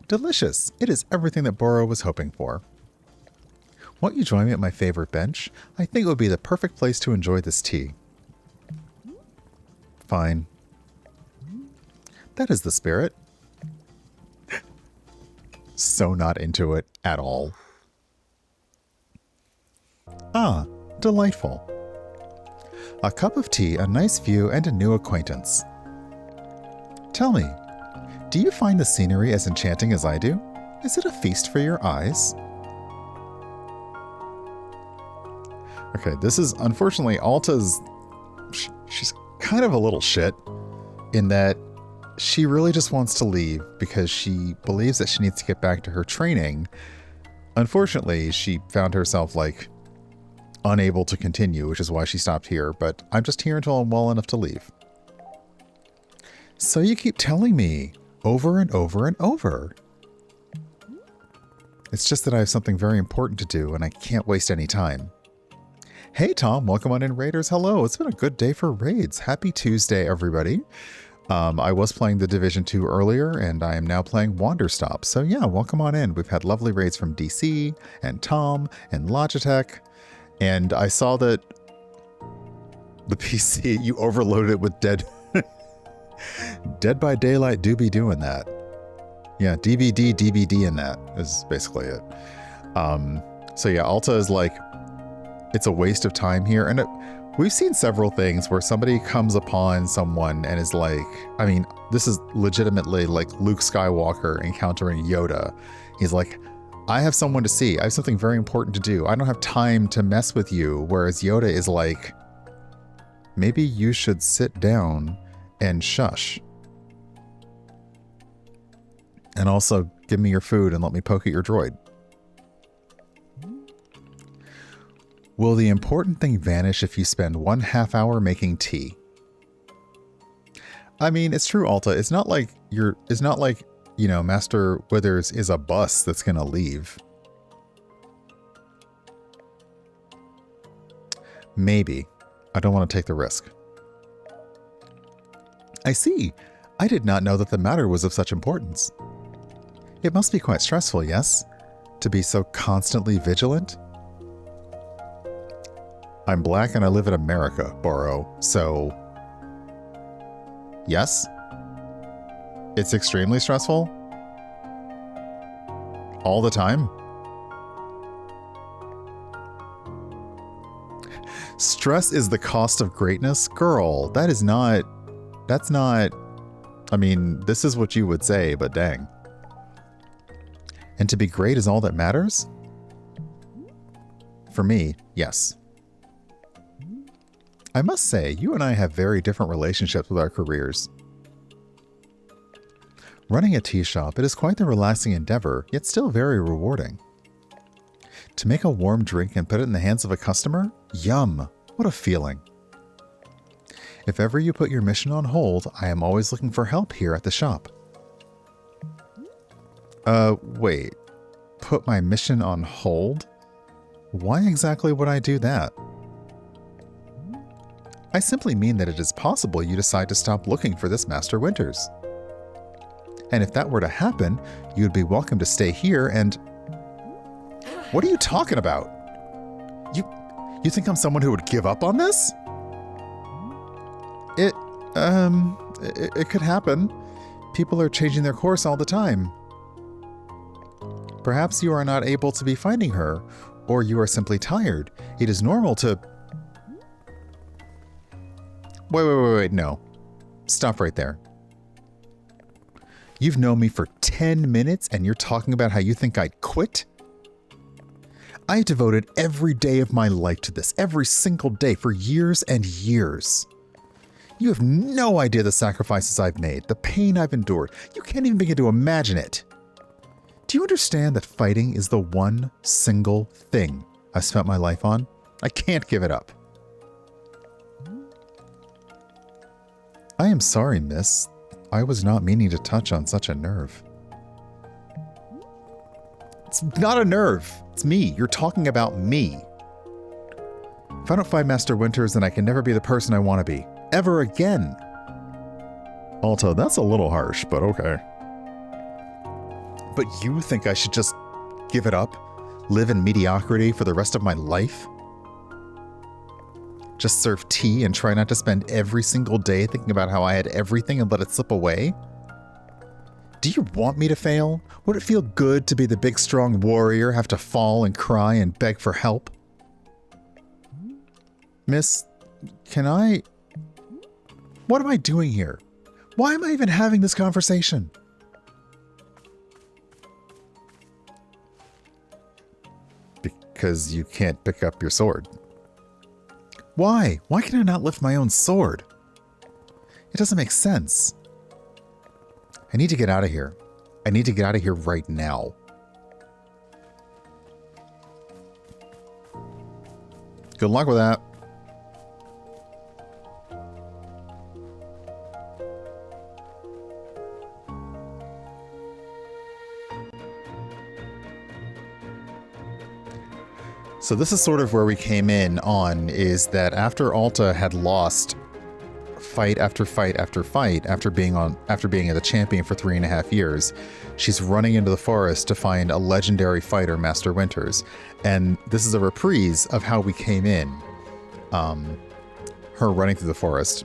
Delicious! It is everything that Boro was hoping for. Won't you join me at my favorite bench? I think it would be the perfect place to enjoy this tea. Fine. That is the spirit. So not into it at all. Ah, delightful. A cup of tea, a nice view, and a new acquaintance. Tell me, do you find the scenery as enchanting as I do? Is it a feast for your eyes? Okay, this is, unfortunately, Alta's... She's kind of a little shit in that she really just wants to leave because she believes that she needs to get back to her training. Unfortunately, she found herself, like, unable to continue, which is why she stopped here, but I'm just here until I'm well enough to leave. So you keep telling me over and over and over. It's just that I have something very important to do and I can't waste any time. Hey Tom, welcome on in Raiders. Hello, it's been a good day for raids. Happy Tuesday, everybody. I was playing the Division 2 earlier, and I am now playing Wanderstop. So yeah, welcome on in. We've had lovely raids from DC, and Tom, and Logitech. And I saw that the PC, you overloaded it with Dead... Dead by Daylight do be doing that. Yeah, DVD in that is basically it. So yeah, Alta is like, it's a waste of time here. And we've seen several things where somebody comes upon someone and is like, I mean, this is legitimately like Luke Skywalker encountering Yoda. He's like, I have someone to see. I have something very important to do. I don't have time to mess with you. Whereas Yoda is like, maybe you should sit down and shush. And also give me your food and let me poke at your droid. Will the important thing vanish if you spend 1/2 hour making tea? I mean, it's true, Alta. It's not like you know, Master Withers is a bus that's gonna leave. Maybe. I don't want to take the risk. I see. I did not know that the matter was of such importance. It must be quite stressful, yes? To be so constantly vigilant? I'm black and I live in America, Boro, so... Yes? It's extremely stressful? All the time? Stress is the cost of greatness? Girl, that's not... I mean, this is what you would say, but dang. And to be great is all that matters? For me, yes. I must say, you and I have very different relationships with our careers. Running a tea shop, it is quite the relaxing endeavor, yet still very rewarding. To make a warm drink and put it in the hands of a customer? Yum! What a feeling. If ever you put your mission on hold, I am always looking for help here at the shop. Wait. Put my mission on hold? Why exactly would I do that? I simply mean that it is possible you decide to stop looking for this Master Winters. And if that were to happen, you would be welcome to stay here and... What are you talking about? You think I'm someone who would give up on this? It could happen. People are changing their course all the time. Perhaps you are not able to be finding her, or you are simply tired. It is normal to... Wait, no. Stop right there. You've known me for 10 minutes and you're talking about how you think I'd quit? I devoted every day of my life to this, every single day for years and years. You have no idea the sacrifices I've made, the pain I've endured. You can't even begin to imagine it. Do you understand that fighting is the one single thing I've spent my life on? I can't give it up. am sorry, miss. I was not meaning to touch on such a nerve. It's not a nerve. It's me. You're talking about me. If I don't find Master Winters, then I can never be the person I want to be. Ever again. Alta, that's a little harsh, but okay. But you think I should just give it up? Live in mediocrity for the rest of my life? Just serve tea and try not to spend every single day thinking about how I had everything and let it slip away? Do you want me to fail? Would it feel good to be the big strong warrior, have to fall and cry and beg for help? Miss, can I... What am I doing here? Why am I even having this conversation? Because you can't pick up your sword. Why? Why can I not lift my own sword? It doesn't make sense. I need to get out of here. I need to get out of here right now. Good luck with that. So this is sort of where we came in on, is that after Alta had lost fight after fight after fight after being the champion for 3.5 years, she's running into the forest to find a legendary fighter, Master Winters. And this is a reprise of how we came in. Her running through the forest.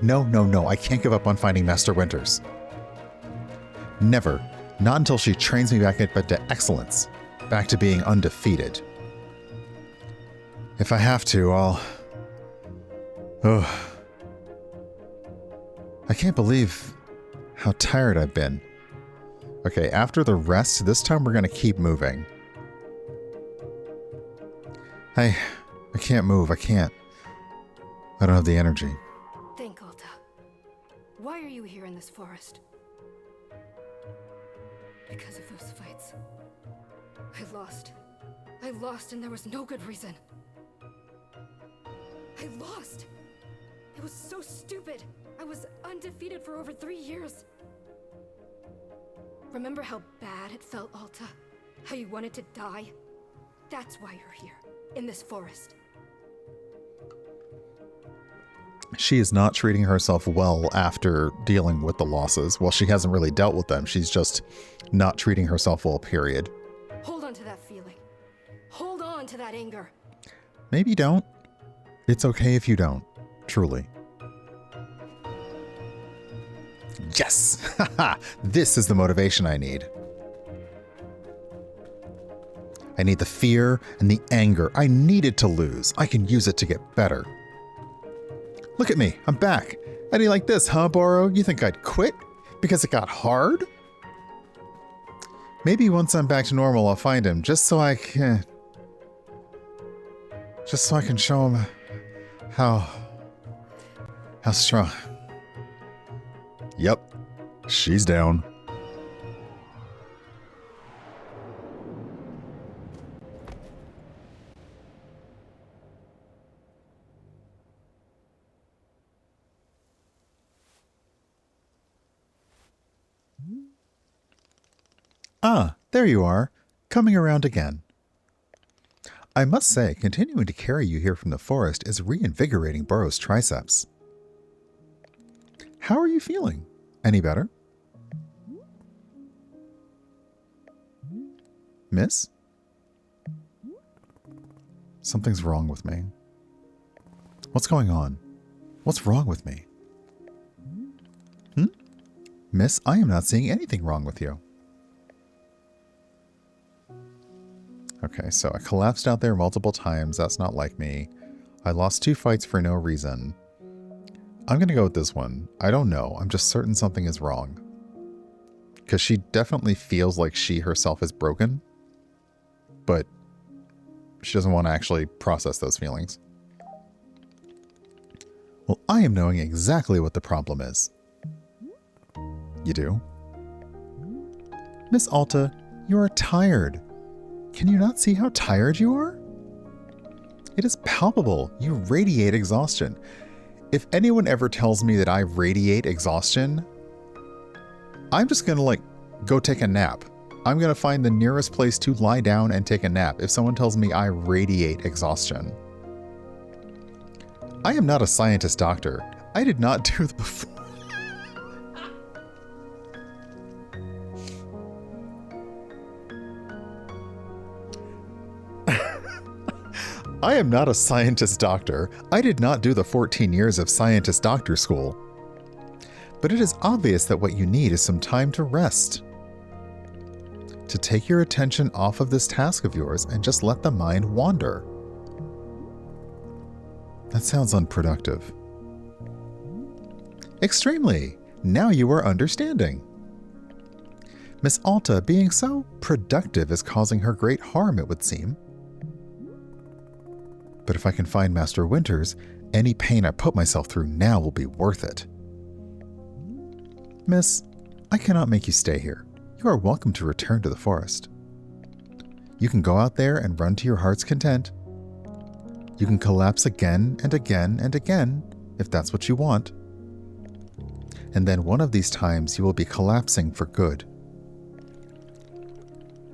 No, I can't give up on finding Master Winters. Never. Not until she trains me back into excellence. Back to being undefeated. If I have to, I'll... Oh. I can't believe how tired I've been. Okay, after the rest, this time we're going to keep moving. I can't move. I can't. I don't have the energy. Think, Alta. Why are you here in this forest? Because of those fights. I lost and there was no good reason. I lost! It was so stupid! I was undefeated for over 3 years. Remember how bad it felt, Alta? How you wanted to die? That's why you're here, in this forest. She is not treating herself well after dealing with the losses. Well, she hasn't really dealt with them. She's just not treating herself well, period. Hold on to that feeling. Hold on to that anger. Maybe don't. It's okay if you don't. Truly. Yes! Haha! This is the motivation I need. I need the fear and the anger. I needed to lose. I can use it to get better. Look at me. I'm back. How do you like this, huh, Boro? You think I'd quit? Because it got hard? Maybe once I'm back to normal, I'll find him, just so I can show him how strong. Yep, she's down. Ah, there you are, coming around again. I must say, continuing to carry you here from the forest is reinvigorating Burrow's triceps. How are you feeling? Any better? Miss? Something's wrong with me. What's going on? What's wrong with me? Miss, I am not seeing anything wrong with you. Okay, so I collapsed out there multiple times. That's not like me. I lost 2 fights for no reason. I'm going to go with this one. I don't know. I'm just certain something is wrong. Because she definitely feels like she herself is broken. But she doesn't want to actually process those feelings. Well, I am knowing exactly what the problem is. You do? Miss Alta, you are tired. Can you not see how tired you are? It is palpable. You radiate exhaustion. If anyone ever tells me that I radiate exhaustion, I'm just gonna like go take a nap. I'm gonna find the nearest place to lie down and take a nap if someone tells me I radiate exhaustion. I am not a scientist doctor. I did not do the before. I am not a scientist doctor. I did not do the 14 years of scientist doctor school. But it is obvious that what you need is some time to rest. To take your attention off of this task of yours and just let the mind wander. That sounds unproductive. Extremely. Now you are understanding. Miss Alta being so productive is causing her great harm, it would seem. But if I can find Master Winters, any pain I put myself through now will be worth it. Miss, I cannot make you stay here. You are welcome to return to the forest. You can go out there and run to your heart's content. You can collapse again and again and again, if that's what you want. And then one of these times you will be collapsing for good.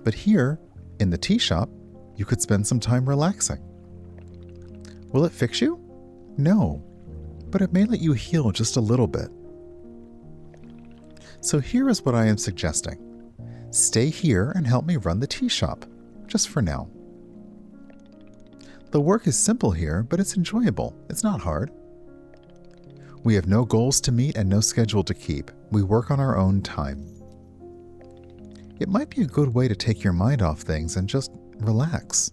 But here, in the tea shop, you could spend some time relaxing. Will it fix you? No, but it may let you heal just a little bit. So here is what I am suggesting. Stay here and help me run the tea shop, just for now. The work is simple here, but it's enjoyable. It's not hard. We have no goals to meet and no schedule to keep. We work on our own time. It might be a good way to take your mind off things and just relax.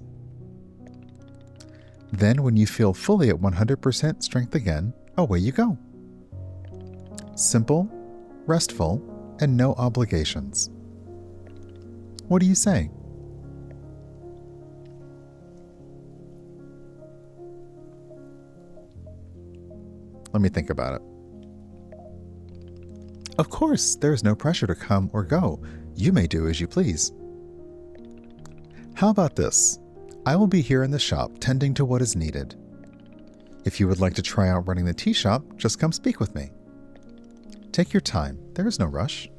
Then when you feel fully at 100% strength again, away you go. Simple, restful, and no obligations. What do you say? Let me think about it. Of course, there is no pressure to come or go. You may do as you please. How about this? I will be here in the shop tending to what is needed. If you would like to try out running the tea shop, just come speak with me. Take your time. There is no rush.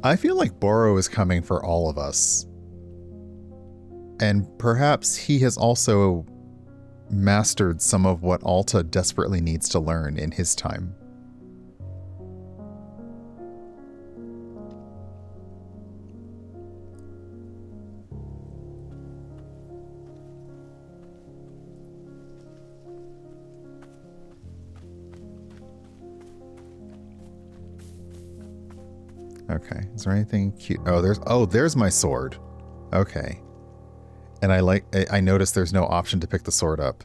I feel like Boro is coming for all of us. And perhaps he has also mastered some of what Alta desperately needs to learn in his time. Okay, is there anything cute? There's my sword. Okay. And I noticed there's no option to pick the sword up.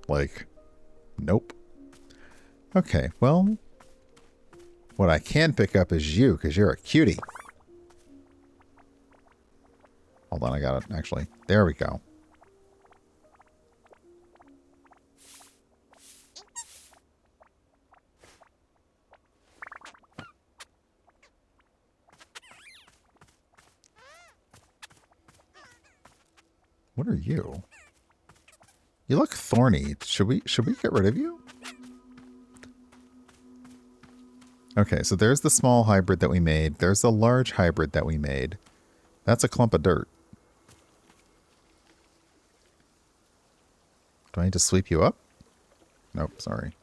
Like, nope. Okay, well, what I can pick up is you, because you're a cutie. Hold on, I got it, actually. There we go. What are you? You look thorny. Should we get rid of you? Okay, so there's the small hybrid that we made. There's the large hybrid that we made. That's a clump of dirt. Do I need to sweep you up? Nope, sorry.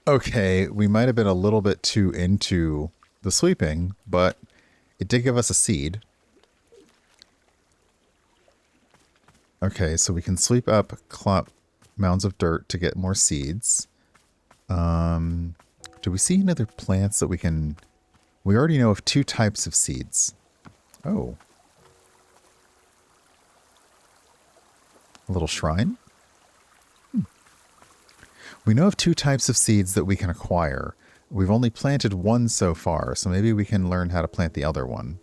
Okay, we might have been a little bit too into the sweeping, but it did give us a seed. Okay, so we can sweep up mounds of dirt to get more seeds. Do we see any other plants that we can... We already know of 2 types of seeds. Oh. A little shrine? We know of 2 types of seeds that we can acquire. We've only planted one so far, so maybe we can learn how to plant the other one.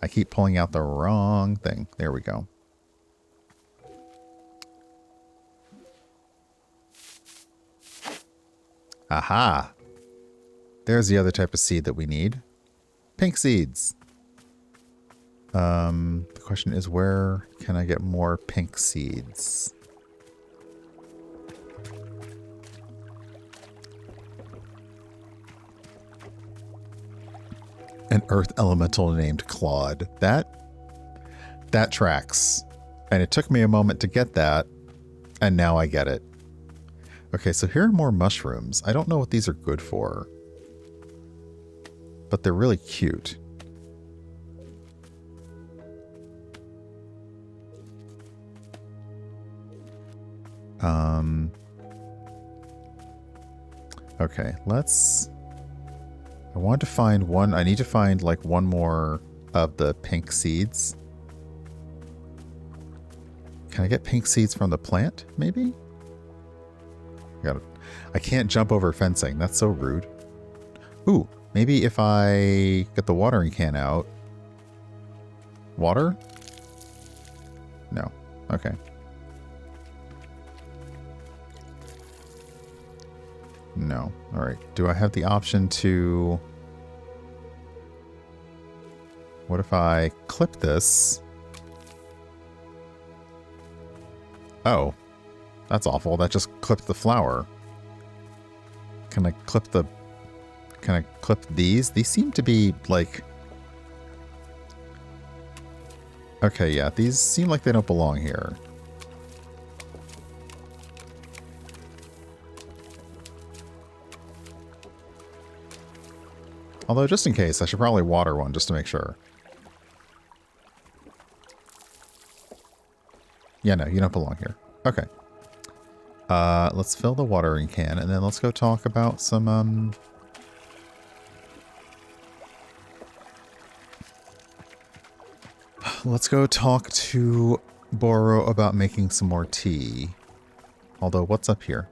I keep pulling out the wrong thing. There we go. Aha! There's the other type of seed that we need. Pink seeds. The question is, where can I get more pink seeds? An earth elemental named Claude. That tracks. And it took me a moment to get that, and now I get it. Okay, so here are more mushrooms. I don't know what these are good for, but they're really cute. Okay, I want to find one. I need to find like one more of the pink seeds. Can I get pink seeds from the plant, maybe? I can't jump over fencing. That's so rude. Ooh, maybe if I get the watering can out. Water? No. Okay. No. All right. Do I have the option to... What if I clip this? Oh. That's awful. That just clipped the flower. Can I clip the... Can I clip these? These seem to be, like... Okay, yeah. These seem like they don't belong here. Although, just in case, I should probably water one just to make sure. Yeah, no, you don't belong here. Okay. Let's fill the watering can, and then let's go talk about some, Let's go talk to Boro about making some more tea. Although, what's up here?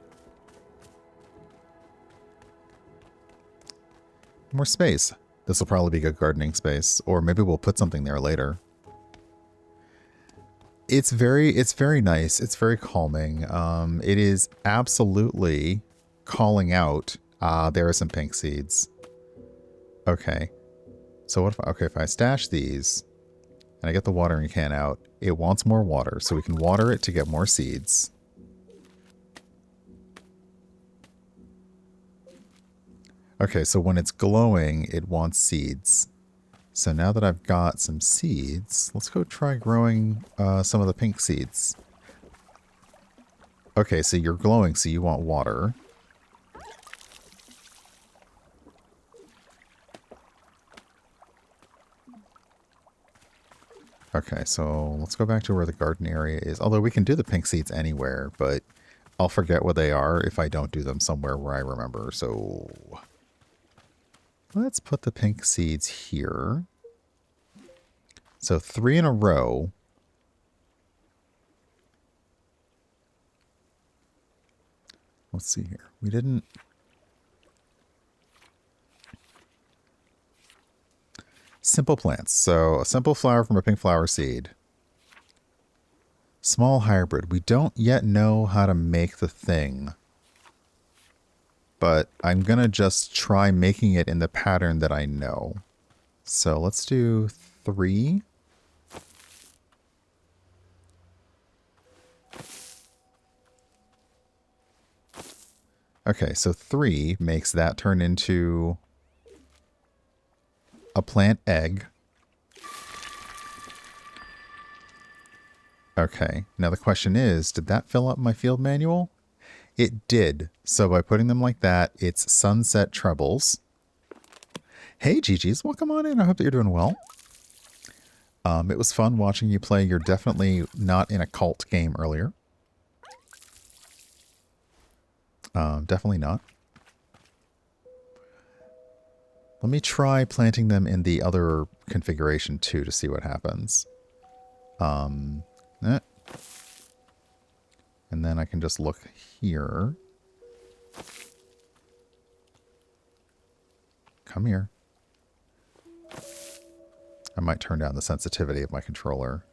More space. This will probably be good gardening space, or maybe we'll put something there later. It's very nice. It's very calming. It is absolutely calling out. There are some pink seeds. Okay. So what if if I stash these and I get the watering can out, it wants more water, so we can water it to get more seeds. Okay, so when it's glowing, it wants seeds. So now that I've got some seeds, let's go try growing some of the pink seeds. Okay, so you're glowing, so you want water. Okay, so let's go back to where the garden area is. Although we can do the pink seeds anywhere, but I'll forget what they are if I don't do them somewhere where I remember. So let's put the pink seeds here. So 3 in a row. Let's see here. We didn't... Simple plants. So a simple flower from a pink flower seed. Small hybrid. We don't yet know how to make the thing. But I'm going to just try making it in the pattern that I know. So let's do 3. Okay, so 3 makes that turn into a plant egg. Okay, now the question is, did that fill up my field manual? It did. So by putting them like that, it's sunset trebles. Hey, GG's, welcome on in. I hope that you're doing well. It was fun watching you play. You're definitely not in a cult game earlier. Definitely not. Let me try planting them in the other configuration too to see what happens. And then I can just look here. Come here. I might turn down the sensitivity of my controller.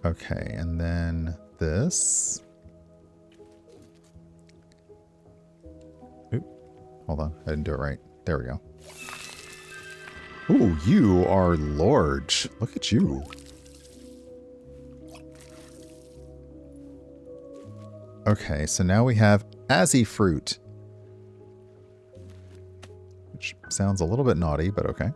Okay, and then this. Oop. Hold on. I didn't do it right. There we go. Ooh, you are large. Look at you. Okay, so now we have Azzy fruit. Which sounds a little bit naughty, but okay.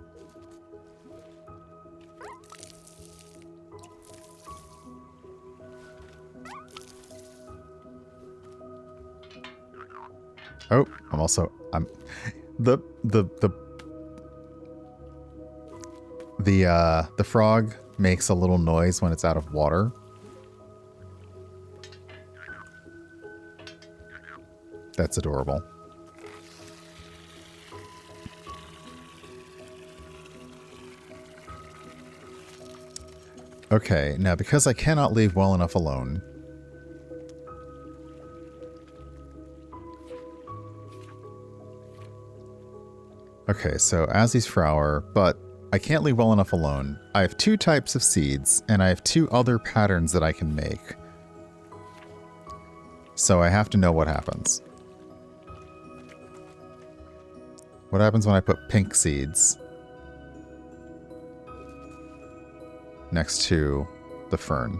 Oh, I'm the frog makes a little noise when it's out of water. That's adorable. Okay, now because I cannot leave well enough alone. Okay, so Azzy's flower, but I can't leave well enough alone. I have 2 types of seeds, and I have 2 other patterns that I can make. So I have to know what happens. What happens when I put pink seeds next to the fern?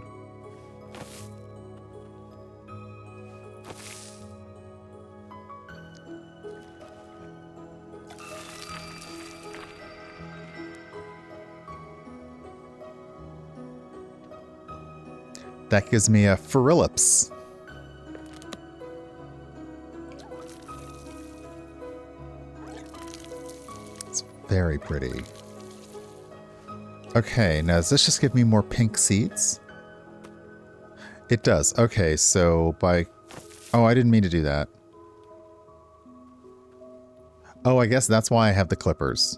That gives me a Pharilops. It's very pretty. Okay, now does this just give me more pink seeds? It does. Okay, so by... Oh, I didn't mean to do that. Oh, I guess that's why I have the clippers.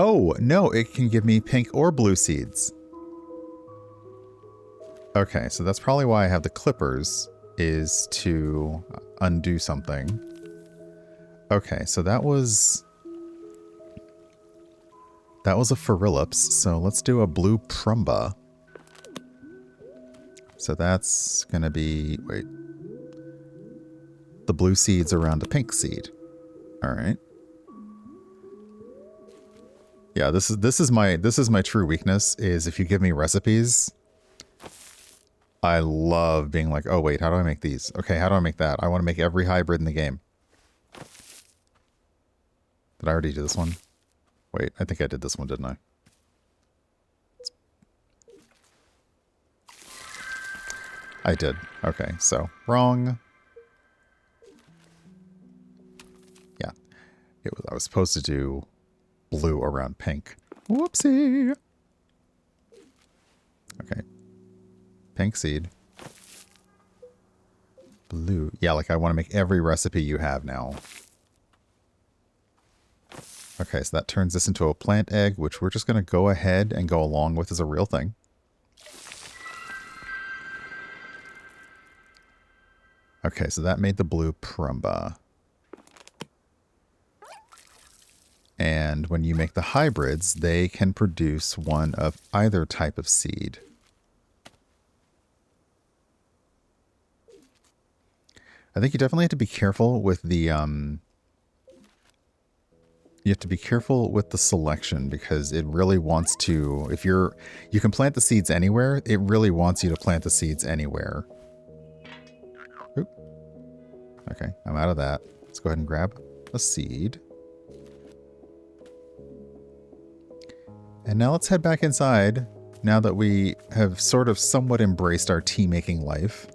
Oh, no, it can give me pink or blue seeds. Okay, so that's probably why I have the clippers, is to undo something. Okay, so that was a Pharilops, so let's do a blue Prumba. So that's gonna be, wait, the blue seeds around a pink seed. All right. Yeah, this is my true weakness, is if you give me recipes, I love being like, oh wait, how do I make these? Okay, how do I make that? I want to make every hybrid in the game. Did I already do this one? Wait, I think I did this one, didn't I? I did. Okay, so wrong. Yeah, I was supposed to do blue around pink. Whoopsie. Okay. Pink seed. Blue. Yeah, like I want to make every recipe you have now. Okay, so that turns this into a plant egg, which we're just going to go ahead and go along with as a real thing. Okay, so that made the blue Prumba. And when you make the hybrids, they can produce one of either type of seed. I think you definitely have to be careful with the you have to be careful with the selection, because it really wants to, if you can plant the seeds anywhere, it really wants you to plant the seeds anywhere. Oop. Okay, I'm out of that. Let's go ahead and grab a seed. And now let's head back inside, now that we have sort of somewhat embraced our tea-making life.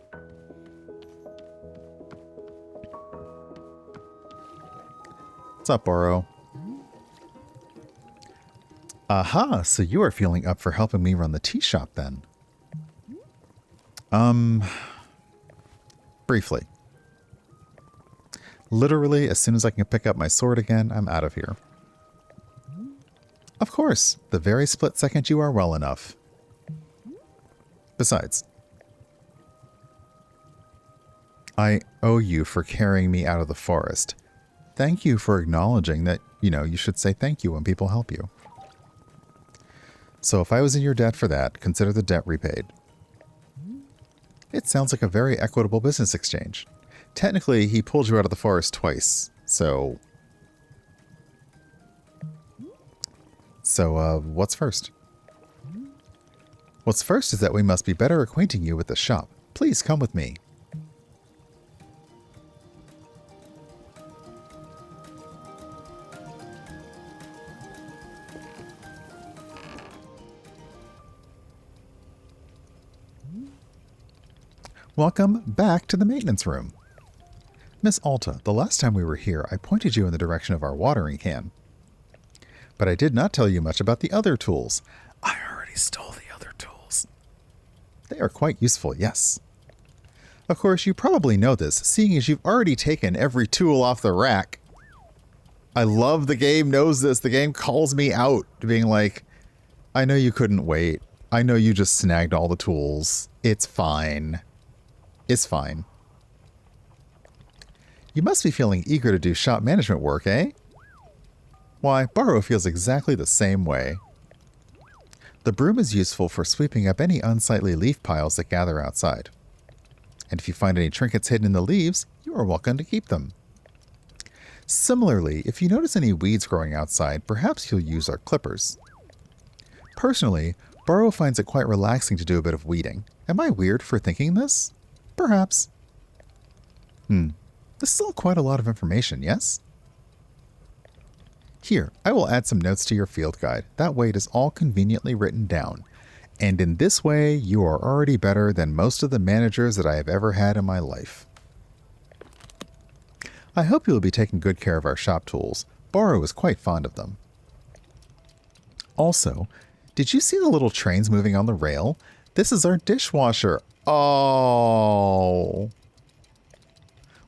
What's up, Boro? Aha, so you are feeling up for helping me run the tea shop then. Briefly. Literally, as soon as I can pick up my sword again, I'm out of here. Of course, the very split second you are well enough. Besides, I owe you for carrying me out of the forest. Thank you for acknowledging that, you should say thank you when people help you. So if I was in your debt for that, consider the debt repaid. It sounds like a very equitable business exchange. Technically, he pulled you out of the forest twice, so... So, what's first? What's first is that we must be better acquainting you with the shop. Please come with me. Welcome back to the maintenance room. Miss Alta, the last time we were here, I pointed you in the direction of our watering can. But I did not tell you much about the other tools. I already stole the other tools. They are quite useful, yes. Of course, you probably know this, seeing as you've already taken every tool off the rack. I love the game knows this. The game calls me out, being like, I know you couldn't wait. I know you just snagged all the tools. It's fine. It's fine. You must be feeling eager to do shop management work, eh? Why, Barrow feels exactly the same way. The broom is useful for sweeping up any unsightly leaf piles that gather outside. And if you find any trinkets hidden in the leaves, you are welcome to keep them. Similarly, if you notice any weeds growing outside, perhaps you'll use our clippers. Personally, Barrow finds it quite relaxing to do a bit of weeding. Am I weird for thinking this? Perhaps. This is all quite a lot of information, yes? Here, I will add some notes to your field guide. That way it is all conveniently written down. And in this way, you are already better than most of the managers that I have ever had in my life. I hope you will be taking good care of our shop tools. Barrow is quite fond of them. Also, did you see the little trains moving on the rail? This is our dishwasher. Oh.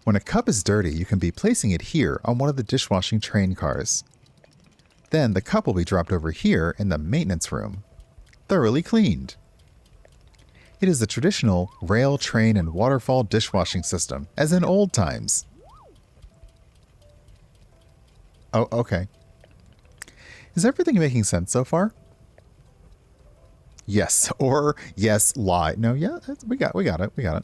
When a cup is dirty, you can be placing it here on one of the dishwashing train cars. Then the cup will be dropped over here in the maintenance room, thoroughly cleaned. It is the traditional rail, train, and waterfall dishwashing system, as in old times. Oh, okay. Is everything making sense so far? Yes, or yes, lie. No, yeah, we got it.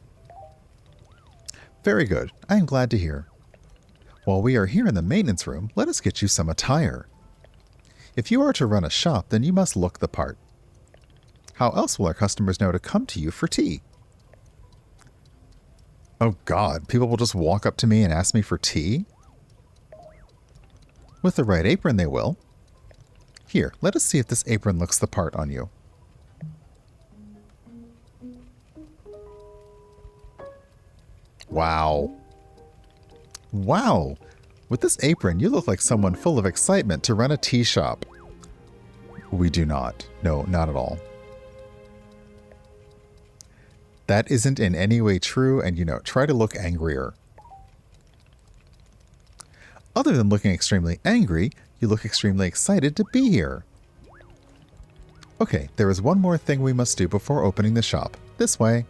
Very good. I am glad to hear. While we are here in the maintenance room, let us get you some attire. If you are to run a shop, then you must look the part. How else will our customers know to come to you for tea? Oh God, people will just walk up to me and ask me for tea? With the right apron, they will. Here, let us see if this apron looks the part on you. Wow. Wow. With this apron, you look like someone full of excitement to run a tea shop. We do not. No, not at all. That isn't in any way true, and try to look angrier. Other than looking extremely angry, you look extremely excited to be here. Okay, there is one more thing we must do before opening the shop. This way.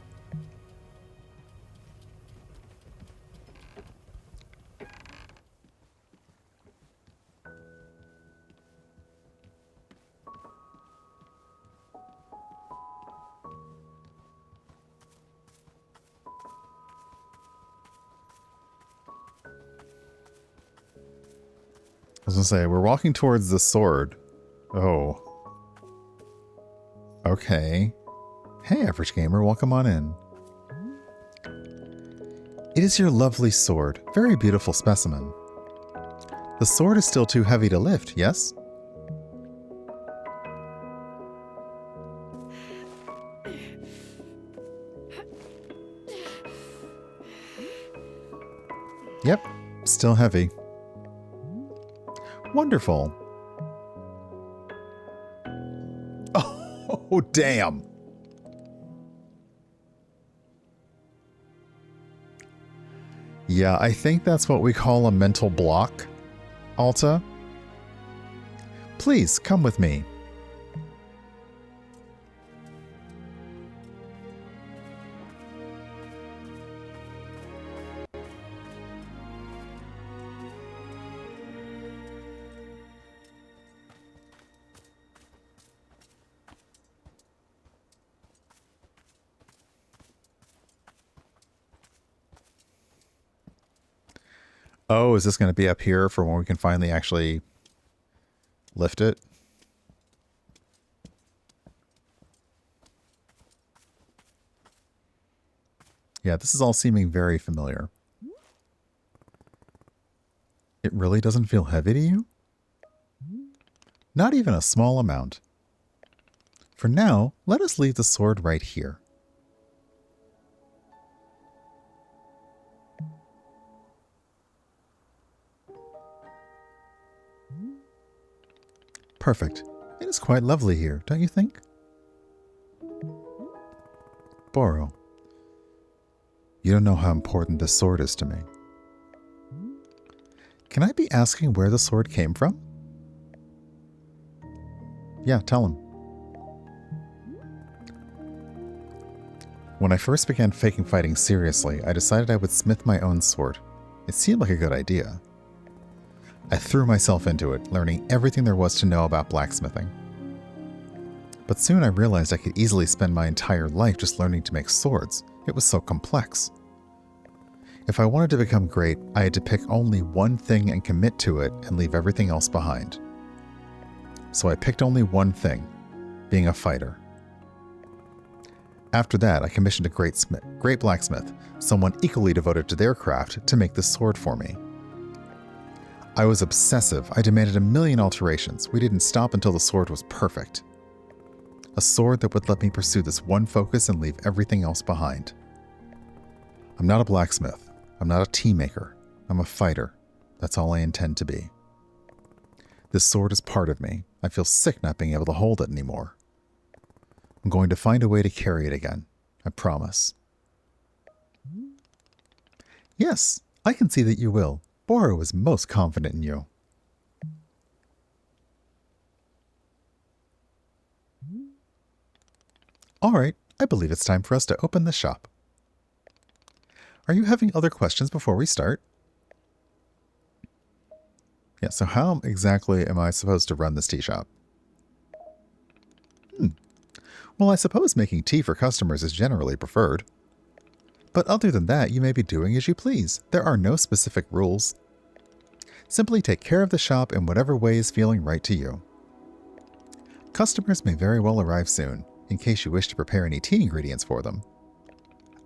I was going to say, we're walking towards the sword. Oh. Okay. Hey, Average Gamer, welcome on in. It is your lovely sword. Very beautiful specimen. The sword is still too heavy to lift, yes? Yep, still heavy. Wonderful. Oh, damn. Yeah, I think that's what we call a mental block, Alta. Please, come with me. Oh, is this going to be up here for when we can finally actually lift it? Yeah, this is all seeming very familiar. It really doesn't feel heavy to you? Not even a small amount. For now, let us leave the sword right here. Perfect. It is quite lovely here, don't you think? Boro, you don't know how important this sword is to me. Can I be asking where the sword came from? Yeah, tell him. When I first began faking fighting seriously, I decided I would smith my own sword. It seemed like a good idea. I threw myself into it, learning everything there was to know about blacksmithing. But soon I realized I could easily spend my entire life just learning to make swords. It was so complex. If I wanted to become great, I had to pick only one thing and commit to it and leave everything else behind. So I picked only one thing, being a fighter. After that, I commissioned a great blacksmith, someone equally devoted to their craft, to make this sword for me. I was obsessive. I demanded 1,000,000 alterations. We didn't stop until the sword was perfect. A sword that would let me pursue this one focus and leave everything else behind. I'm not a blacksmith. I'm not a tea maker. I'm a fighter. That's all I intend to be. This sword is part of me. I feel sick not being able to hold it anymore. I'm going to find a way to carry it again. I promise. Yes, I can see that you will. Boro is most confident in you. All right, I believe it's time for us to open the shop. Are you having other questions before we start? Yeah, so how exactly am I supposed to run this tea shop? Well, I suppose making tea for customers is generally preferred. But other than that, you may be doing as you please. There are no specific rules. Simply take care of the shop in whatever way is feeling right to you. Customers may very well arrive soon, in case you wish to prepare any tea ingredients for them.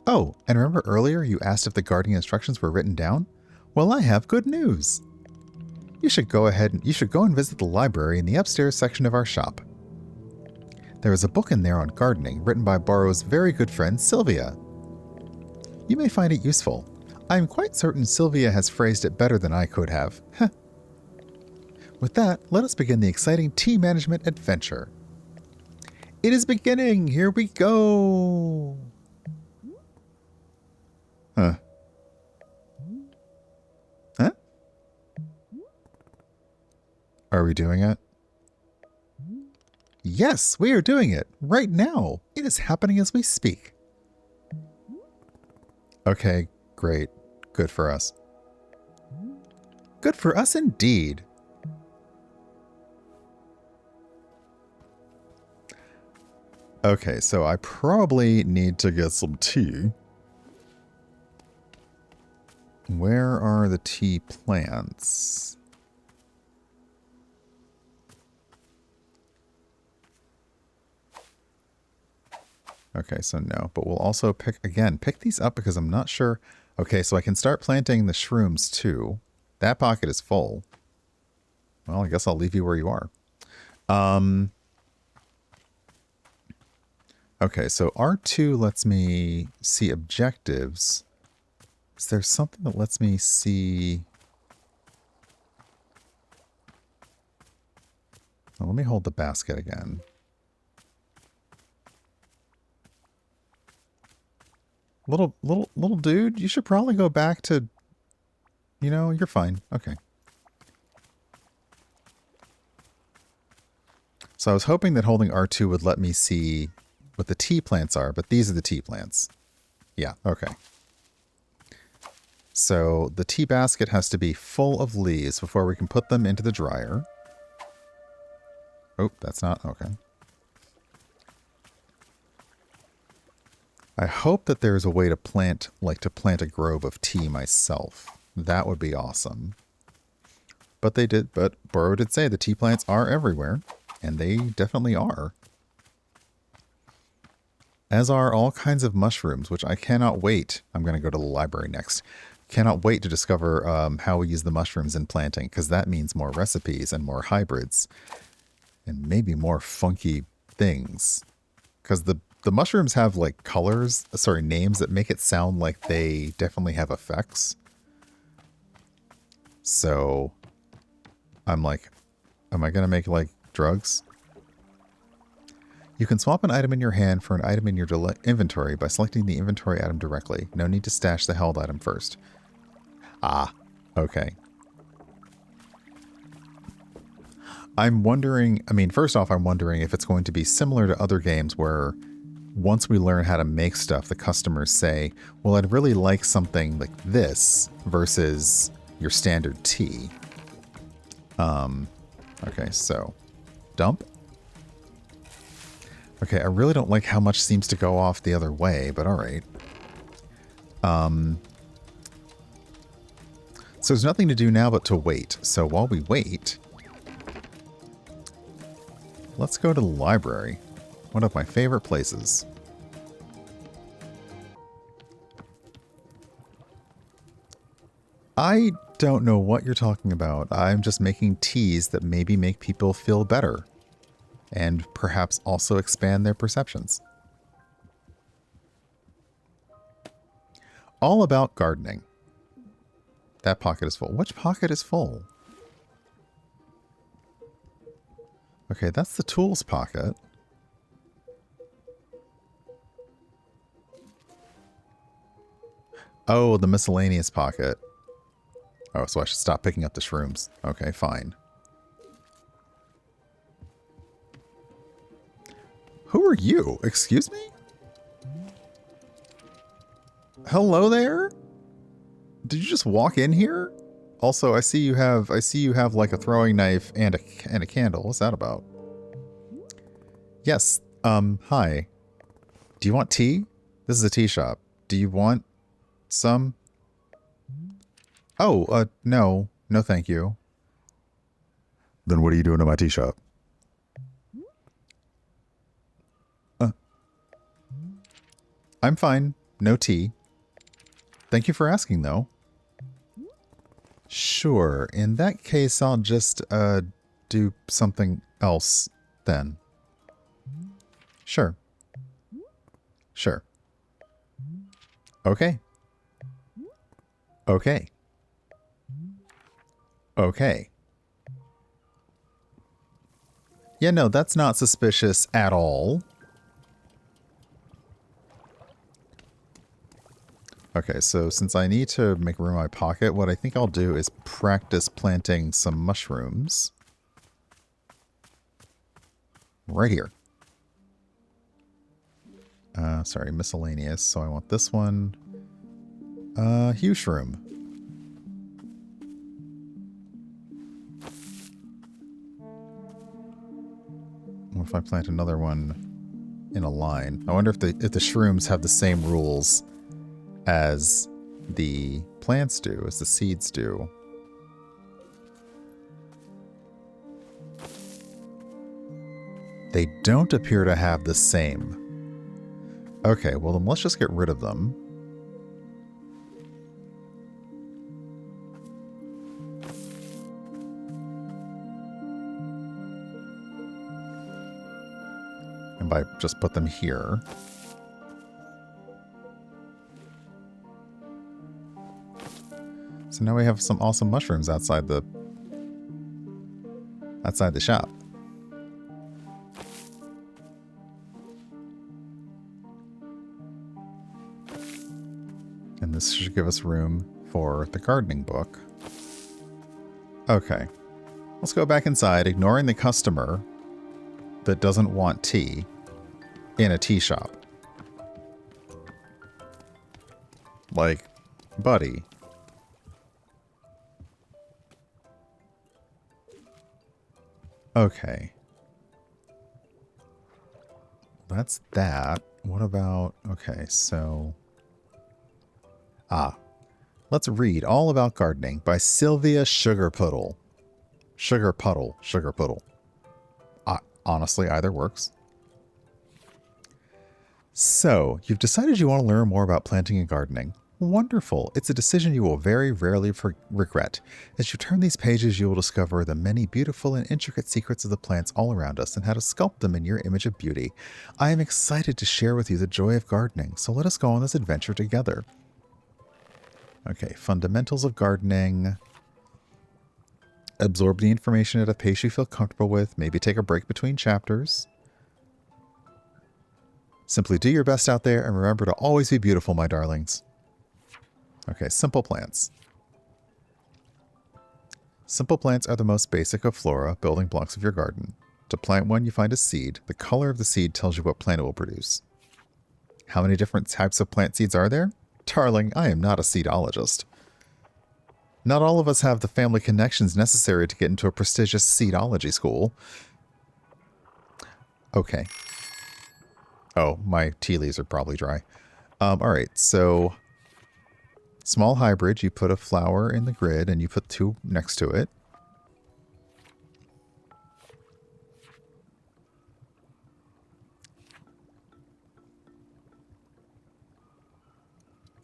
Oh, and remember earlier you asked if the gardening instructions were written down? Well, I have good news. You should go and visit the library in the upstairs section of our shop. There is a book in there on gardening written by Boro's very good friend Sylvia. You may find it useful. I am quite certain Sylvia has phrased it better than I could have. With that, let us begin the exciting tea management adventure. It is beginning! Here we go! Huh? Are we doing it? Yes, we are doing it right now. It is happening as we speak. Okay, great. Good for us. Good for us indeed. Okay, so I probably need to get some tea. Where are the tea plants? Okay, so no, but we'll also pick these up because I'm not sure. Okay, so I can start planting the shrooms too. That pocket is full. Well, I guess I'll leave you where you are. Okay, so R2 lets me see objectives. Is there something that lets me see? Well, let me hold the basket again. Little dude, you should probably go back to, you're fine. Okay. So I was hoping that holding R2 would let me see what the tea plants are, but these are the tea plants. Yeah, okay. So the tea basket has to be full of leaves before we can put them into the dryer. Oh, that's not, okay. I hope that there's a way to plant a grove of tea myself. That would be awesome. But Burrow did say the tea plants are everywhere, and they definitely are. As are all kinds of mushrooms, which I cannot wait. I'm going to go to the library next. Cannot wait to discover how we use the mushrooms in planting, because that means more recipes and more hybrids, and maybe more funky things. Because the mushrooms have like names that make it sound like they definitely have effects. So I'm like, am I going to make like drugs? You can swap an item in your hand for an item in your inventory by selecting the inventory item directly. No need to stash the held item first. Ah, okay. I'm wondering, first off, I'm wondering if it's going to be similar to other games where once we learn how to make stuff, the customers say, well, I'd really like something like this versus your standard tea. Okay, so dump. Okay, I really don't like how much seems to go off the other way, but all right. So there's nothing to do now but to wait. So while we wait, let's go to the library. One of my favorite places. I don't know what you're talking about. I'm just making teas that maybe make people feel better. And perhaps also expand their perceptions. All about gardening. That pocket is full. Which pocket is full? Okay, that's the tools pocket. Oh, the miscellaneous pocket. Oh, so I should stop picking up the shrooms. Okay, fine. Who are you? Excuse me? Hello there? Did you just walk in here? Also, I see you have like a throwing knife and a candle. What's that about? Yes. Hi. Do you want tea? This is a tea shop. Do you want some? Oh, no. No, thank you. Then what are you doing at my tea shop? I'm fine. No tea. Thank you for asking, though. Sure. In that case, I'll just, do something else, then. Sure. Sure. Okay. Okay. Okay. Yeah, no, that's not suspicious at all. Okay, so since I need to make room in my pocket, what I think I'll do is practice planting some mushrooms. Right here. Sorry, miscellaneous. So I want this one. Hue shroom. What if I plant another one in a line? I wonder if the shrooms have the same rules as the plants do, as the seeds do. They don't appear to have the same. Okay, well then let's just get rid of them. And by just put them here. So now we have some awesome mushrooms outside the shop. And this should give us room for the gardening book. Okay. Let's go back inside, ignoring the customer that doesn't want tea in a tea shop. Like, buddy. Okay. That's that. What about... Okay, so... Let's read all about gardening by Sylvia Sugarpuddle. Sugarpuddle. Honestly, either works. So, you've decided you want to learn more about planting and gardening. Wonderful. It's a decision you will very rarely regret. As you turn these pages, you will discover the many beautiful and intricate secrets of the plants all around us and how to sculpt them in your image of beauty. I am excited to share with you the joy of gardening, so let us go on this adventure together. Okay, fundamentals of gardening. Absorb the information at a pace you feel comfortable with. Maybe take a break between chapters. Simply do your best out there and remember to always be beautiful, my darlings. Okay, simple plants. Simple plants are the most basic of flora, building blocks of your garden. To plant one, you find a seed. The color of the seed tells you what plant it will produce. How many different types of plant seeds are there? Darling, I am not a seedologist. Not all of us have the family connections necessary to get into a prestigious seedology school. Okay. Oh, my tea leaves are probably dry. Alright, so... Small hybrid, you put a flower in the grid and you put two next to it.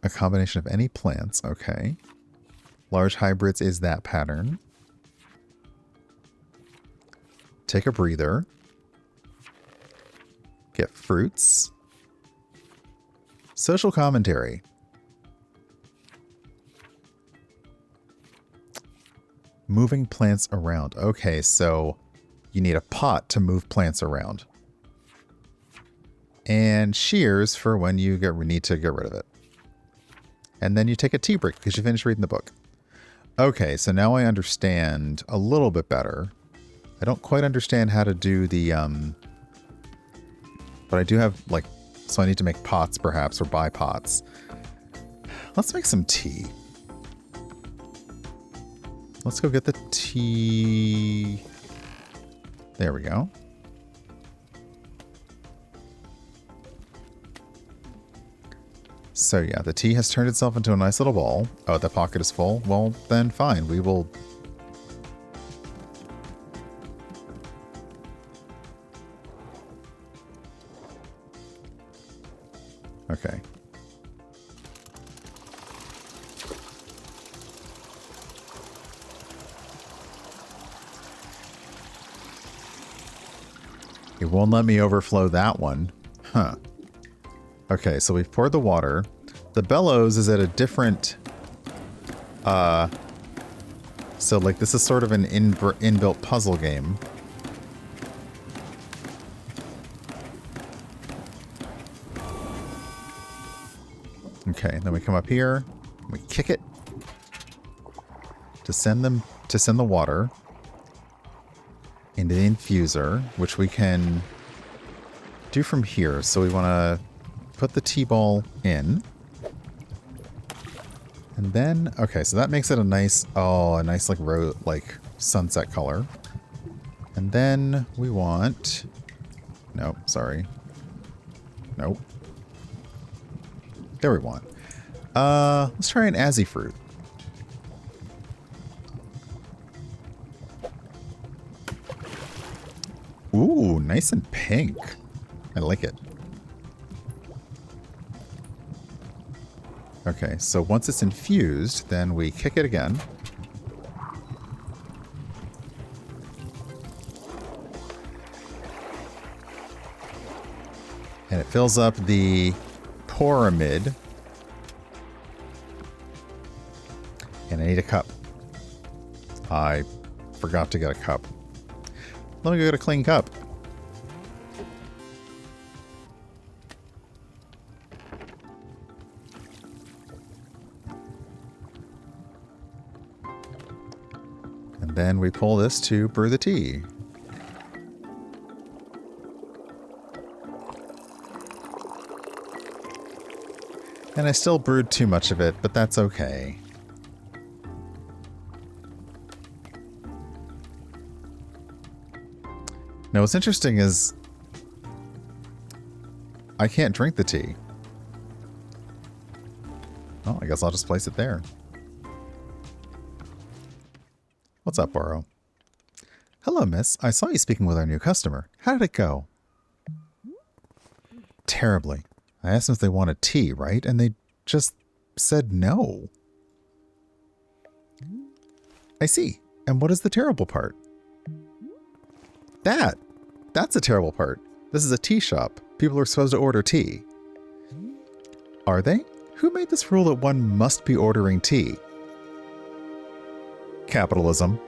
A combination of any plants, okay. Large hybrids is that pattern. Take a breather. Get fruits. Social commentary. Moving plants around. Okay, so you need a pot to move plants around. And shears for when you need to get rid of it. And then you take a tea break because you finished reading the book. Okay, so now I understand a little bit better. I don't quite understand how to do the, but I do have, like, so I need to make pots perhaps, or buy pots. Let's make some tea. Let's go get the tea. There we go. So yeah, the tea has turned itself into a nice little ball. Oh, the pocket is full? Well, then fine. We will... Okay. It won't let me overflow that one. Huh. Okay, so we've poured the water. The bellows is at a different... So, like, this is sort of an inbuilt puzzle game. Okay, then we come up here. We kick it. To send the water into the infuser, which we can do from here. So we want to put the tea ball in. And then, okay, so that makes it a nice, a nice like sunset color. And then we want, nope, sorry. Nope. There we want. Let's try an Azzy fruit. Ooh, nice and pink. I like it. Okay, so once it's infused, then we kick it again. And it fills up the pyramid. And I need a cup. I forgot to get a cup. Let me go get a clean cup. And then we pull this to brew the tea. And I still brewed too much of it, but that's okay. Now what's interesting is I can't drink the tea. Well, I guess I'll just place it there. What's up, Borrow? Hello, miss. I saw you speaking with our new customer. How did it go? Terribly. I asked them if they wanted tea, right? And they just said no. I see. And what is the terrible part? That's the terrible part. This is a tea shop. People are supposed to order tea. Are they? Who made this rule that one must be ordering tea? Capitalism.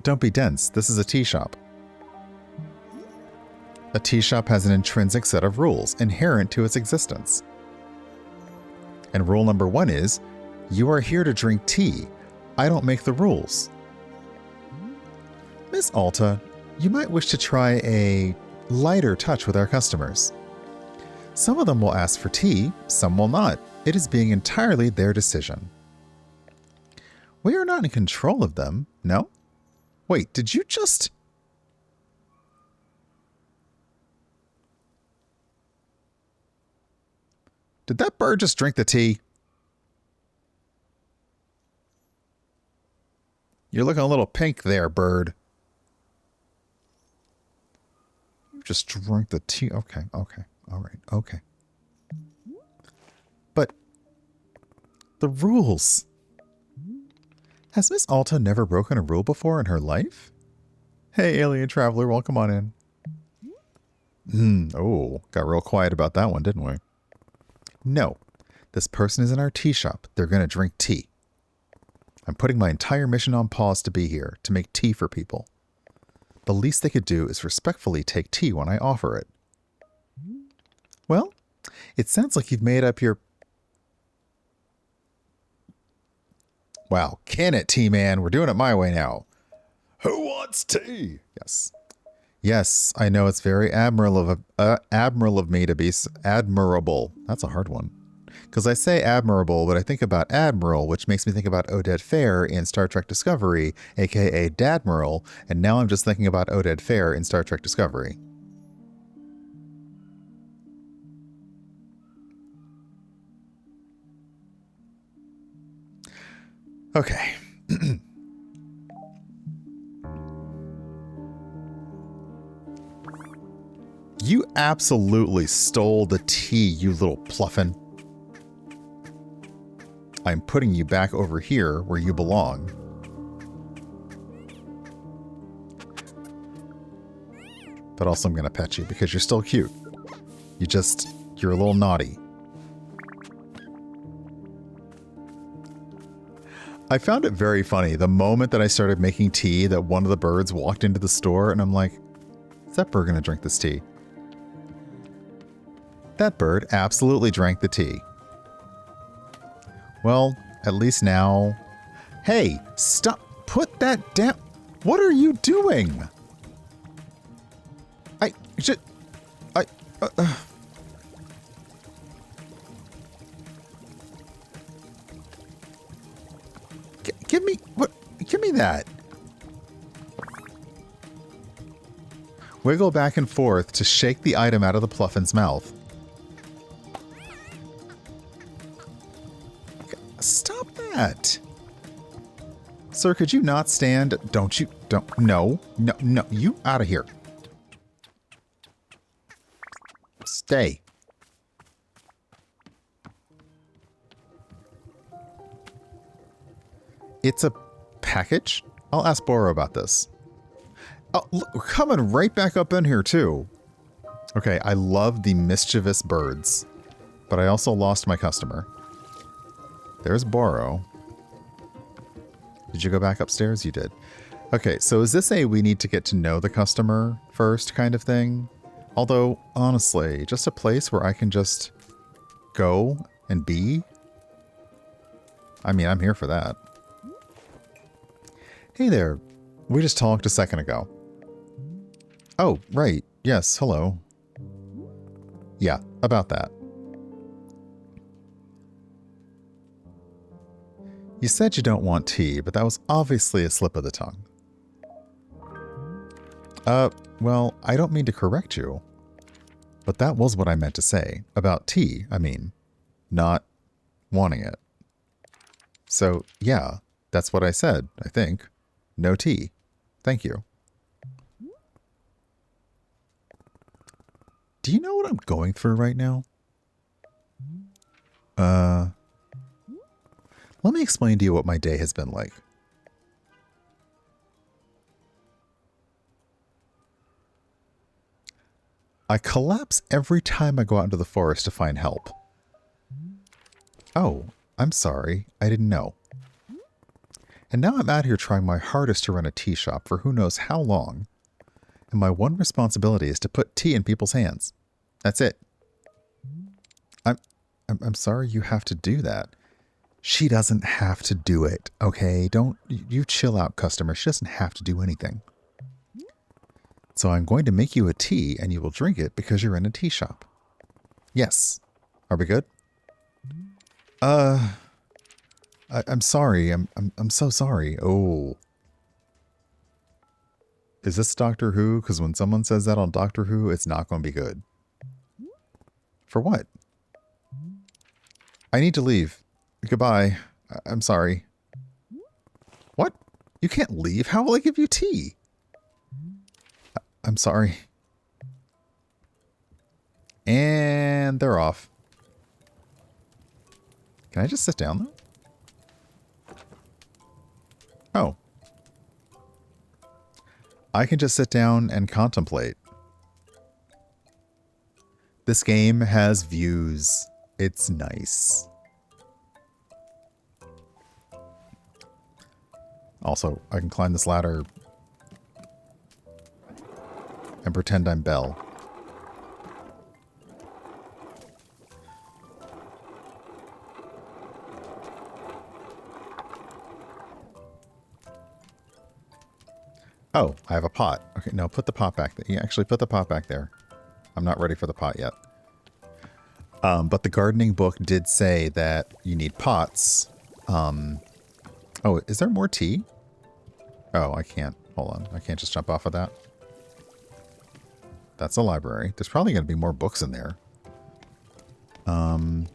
Don't be dense. This is a tea shop. A tea shop has an intrinsic set of rules inherent to its existence. And rule number 1 is, you are here to drink tea. I don't make the rules. Miss Alta, you might wish to try a lighter touch with our customers. Some of them will ask for tea, some will not. It is being entirely their decision. We are not in control of them, no? Wait, did you just... Did that bird just drink the tea? You're looking a little pink there, bird. You just drank the tea. Okay, okay, all right, okay. But the rules. Has Miss Alta never broken a rule before in her life? Hey, alien traveler, welcome on in. Oh, got real quiet about that one, didn't we? No, this person is in our tea shop. They're going to drink tea. I'm putting my entire mission on pause to be here, to make tea for people. The least they could do is respectfully take tea when I offer it. Well, it sounds like you've made up your... Wow, can it, tea man? We're doing it my way now. Who wants tea? Yes. Yes, I know it's very admirable of me to be... Admirable. That's a hard one. Because I say admirable, but I think about Admiral, which makes me think about Oded Fair in Star Trek Discovery, aka Dadmiral, and now I'm just thinking about Oded Fair in Star Trek Discovery. Okay. You absolutely stole the tea, you little pluffin. I'm putting you back over here where you belong. But also I'm going to pet you because you're still cute. You're a little naughty. I found it very funny the moment that I started making tea that one of the birds walked into the store and I'm like, is that bird going to drink this tea? That bird absolutely drank the tea. Well, at least now... Hey, stop! Put that down! What are you doing? Give me... What? Give me that! Wiggle back and forth to shake the item out of the pluffin's mouth. Stop that! Sir, could you not stand? No, you out of here. Stay. It's a package? I'll ask Boro about this. Oh, look, coming right back up in here, too. Okay, I love the mischievous birds, but I also lost my customer. There's Boro. Did you go back upstairs? You did. Okay, so is this a we need to get to know the customer first kind of thing? Although, honestly, just a place where I can just go and be? I mean, I'm here for that. Hey there. We just talked a second ago. Oh, right. Yes, hello. Yeah, about that. You said you don't want tea, but that was obviously a slip of the tongue. Well, I don't mean to correct you, but that was what I meant to say. About tea, I mean. Not wanting it. So, yeah, that's what I said, I think. No tea. Thank you. Do you know what I'm going through right now? Let me explain to you what my day has been like. I collapse every time I go out into the forest to find help. Oh, I'm sorry. I didn't know. And now I'm out here trying my hardest to run a tea shop for who knows how long. And my one responsibility is to put tea in people's hands. That's it. I'm sorry you have to do that. She doesn't have to do it, okay? You chill out, customer. She doesn't have to do anything. So I'm going to make you a tea and you will drink it because you're in a tea shop. Yes. Are we good? I'm sorry. I'm so sorry. Oh. Is this Doctor Who? Because when someone says that on Doctor Who, it's not going to be good. For what? I need to leave. Goodbye. I'm sorry. What? You can't leave? How will I give you tea? I'm sorry. And they're off. Can I just sit down though? Oh. I can just sit down and contemplate. This game has views. It's nice. Also, I can climb this ladder and pretend I'm Belle. Oh, I have a pot. Okay, no, put the pot back there. Yeah, actually, put the pot back there. I'm not ready for the pot yet. But the gardening book did say that you need pots. Oh, is there more tea? Oh, I can't. Hold on. I can't just jump off of that. That's a library. There's probably going to be more books in there. And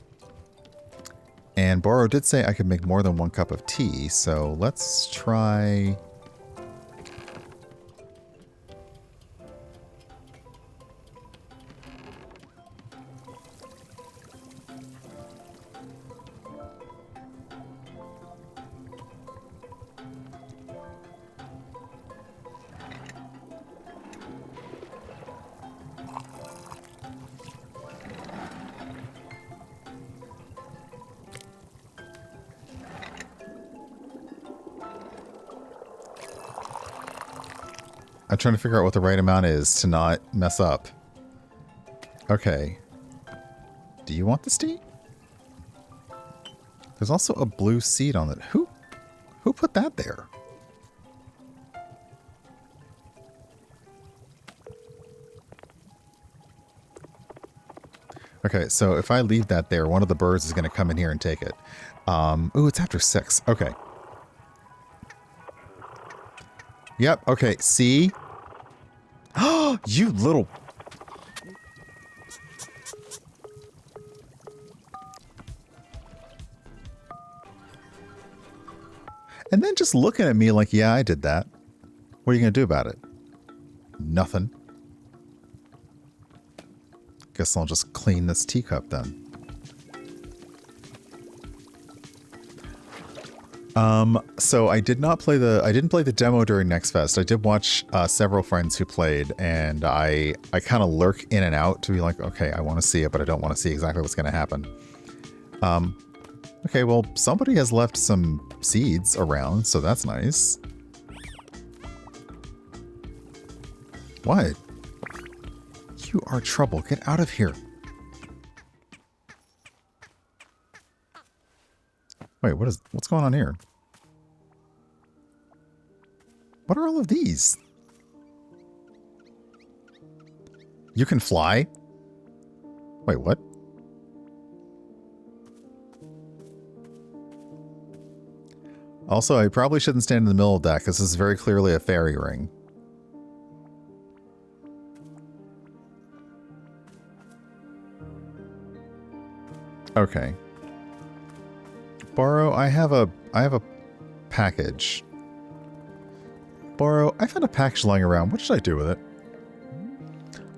Boro did say I could make more than 1 cup of tea, so let's try... I'm trying to figure out what the right amount is to not mess up. Okay. Do you want this tea? There's also a blue seed on it. Who put that there? Okay, so if I leave that there, one of the birds is going to come in here and take it. Ooh, it's after 6. Okay. Yep, okay, see? Oh, you little... And then just looking at me like, yeah, I did that. What are you going to do about it? Nothing. Guess I'll just clean this teacup then. So I didn't play the demo during Next Fest. I did watch several friends who played, and I kind of lurk in and out to be like, okay, I want to see it, but I don't want to see exactly what's going to happen. Okay, well, somebody has left some seeds around, so that's nice. What? You are trouble. Get out of here. Wait, what's going on here? What are all of these? You can fly? Wait, what? Also, I probably shouldn't stand in the middle of that because this is very clearly a fairy ring. Okay. Boro, I have I have a package. Borrow, I found a package lying around. What should I do with it?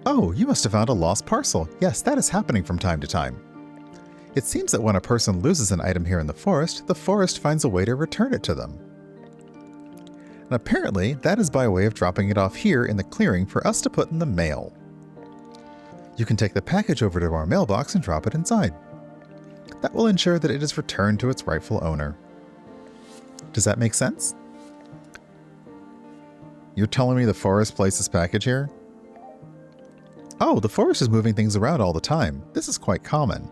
Oh, you must have found a lost parcel. Yes, that is happening from time to time. It seems that when a person loses an item here in the forest finds a way to return it to them. And apparently, that is by way of dropping it off here in the clearing for us to put in the mail. You can take the package over to our mailbox and drop it inside. That will ensure that it is returned to its rightful owner. Does that make sense? You're telling me the forest places package here? Oh, the forest is moving things around all the time. This is quite common.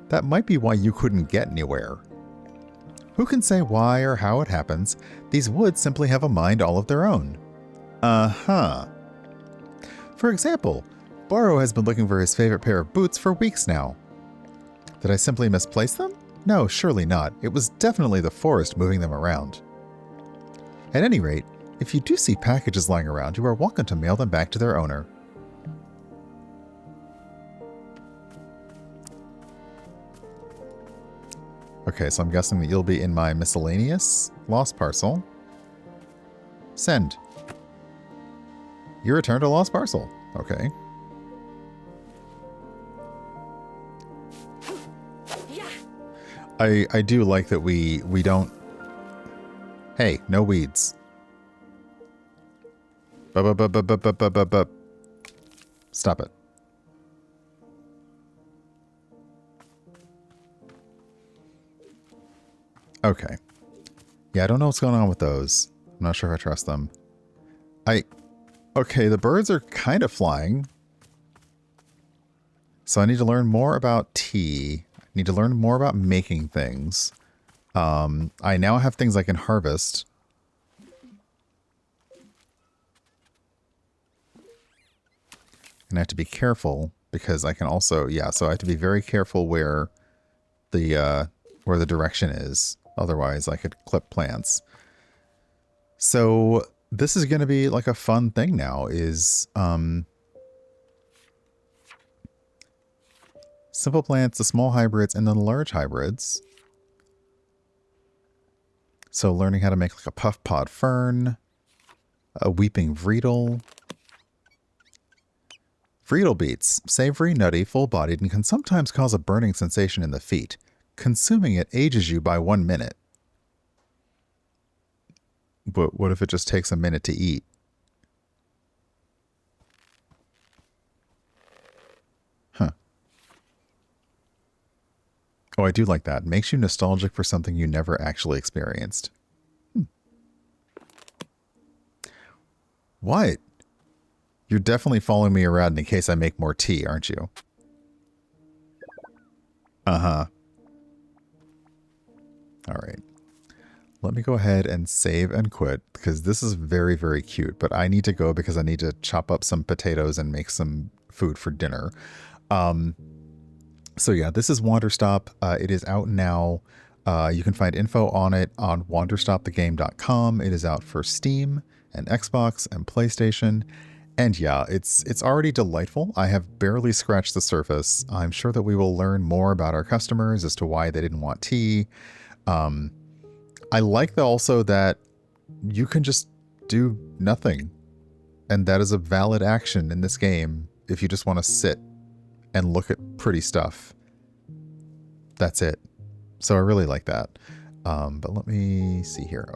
That might be why you couldn't get anywhere. Who can say why or how it happens? These woods simply have a mind all of their own. Uh-huh. For example, Borrow has been looking for his favorite pair of boots for weeks now. Did I simply misplace them? No, surely not. It was definitely the forest moving them around. At any rate, if you do see packages lying around, you are welcome to mail them back to their owner. Okay, so I'm guessing that you'll be in my miscellaneous lost parcel. Send. You returned a lost parcel. Okay. I do like that we don't... Hey, no weeds. Stop it. Okay. Yeah, I don't know what's going on with those. I'm not sure if I trust them. Okay, the birds are kind of flying. So I need to learn more about tea. I need to learn more about making things. I now have things I can harvest. And I have to be careful because I can also, yeah, so I have to be very careful where the direction is. Otherwise, I could clip plants. So this is going to be like a fun thing now is simple plants, the small hybrids, and then the large hybrids. So learning how to make like a puff pod fern, a weeping vreedle. Vreedle beets, savory, nutty, full-bodied, and can sometimes cause a burning sensation in the feet. Consuming it ages you by 1 minute. But what if it just takes a minute to eat? Huh. Oh, I do like that. Makes you nostalgic for something you never actually experienced. What? You're definitely following me around in case I make more tea, aren't you? Uh-huh. All right. Let me go ahead and save and quit because this is very, very cute. But I need to go because I need to chop up some potatoes and make some food for dinner. So yeah, this is Wanderstop. It is out now. You can find info on it on wanderstopthegame.com. It is out for Steam and Xbox and PlayStation. And yeah, it's already delightful. I have barely scratched the surface. I'm sure that we will learn more about our customers as to why they didn't want tea. I like also that you can just do nothing. And that is a valid action in this game if you just want to sit and look at pretty stuff. That's it. So I really like that. But let me see here. Okay.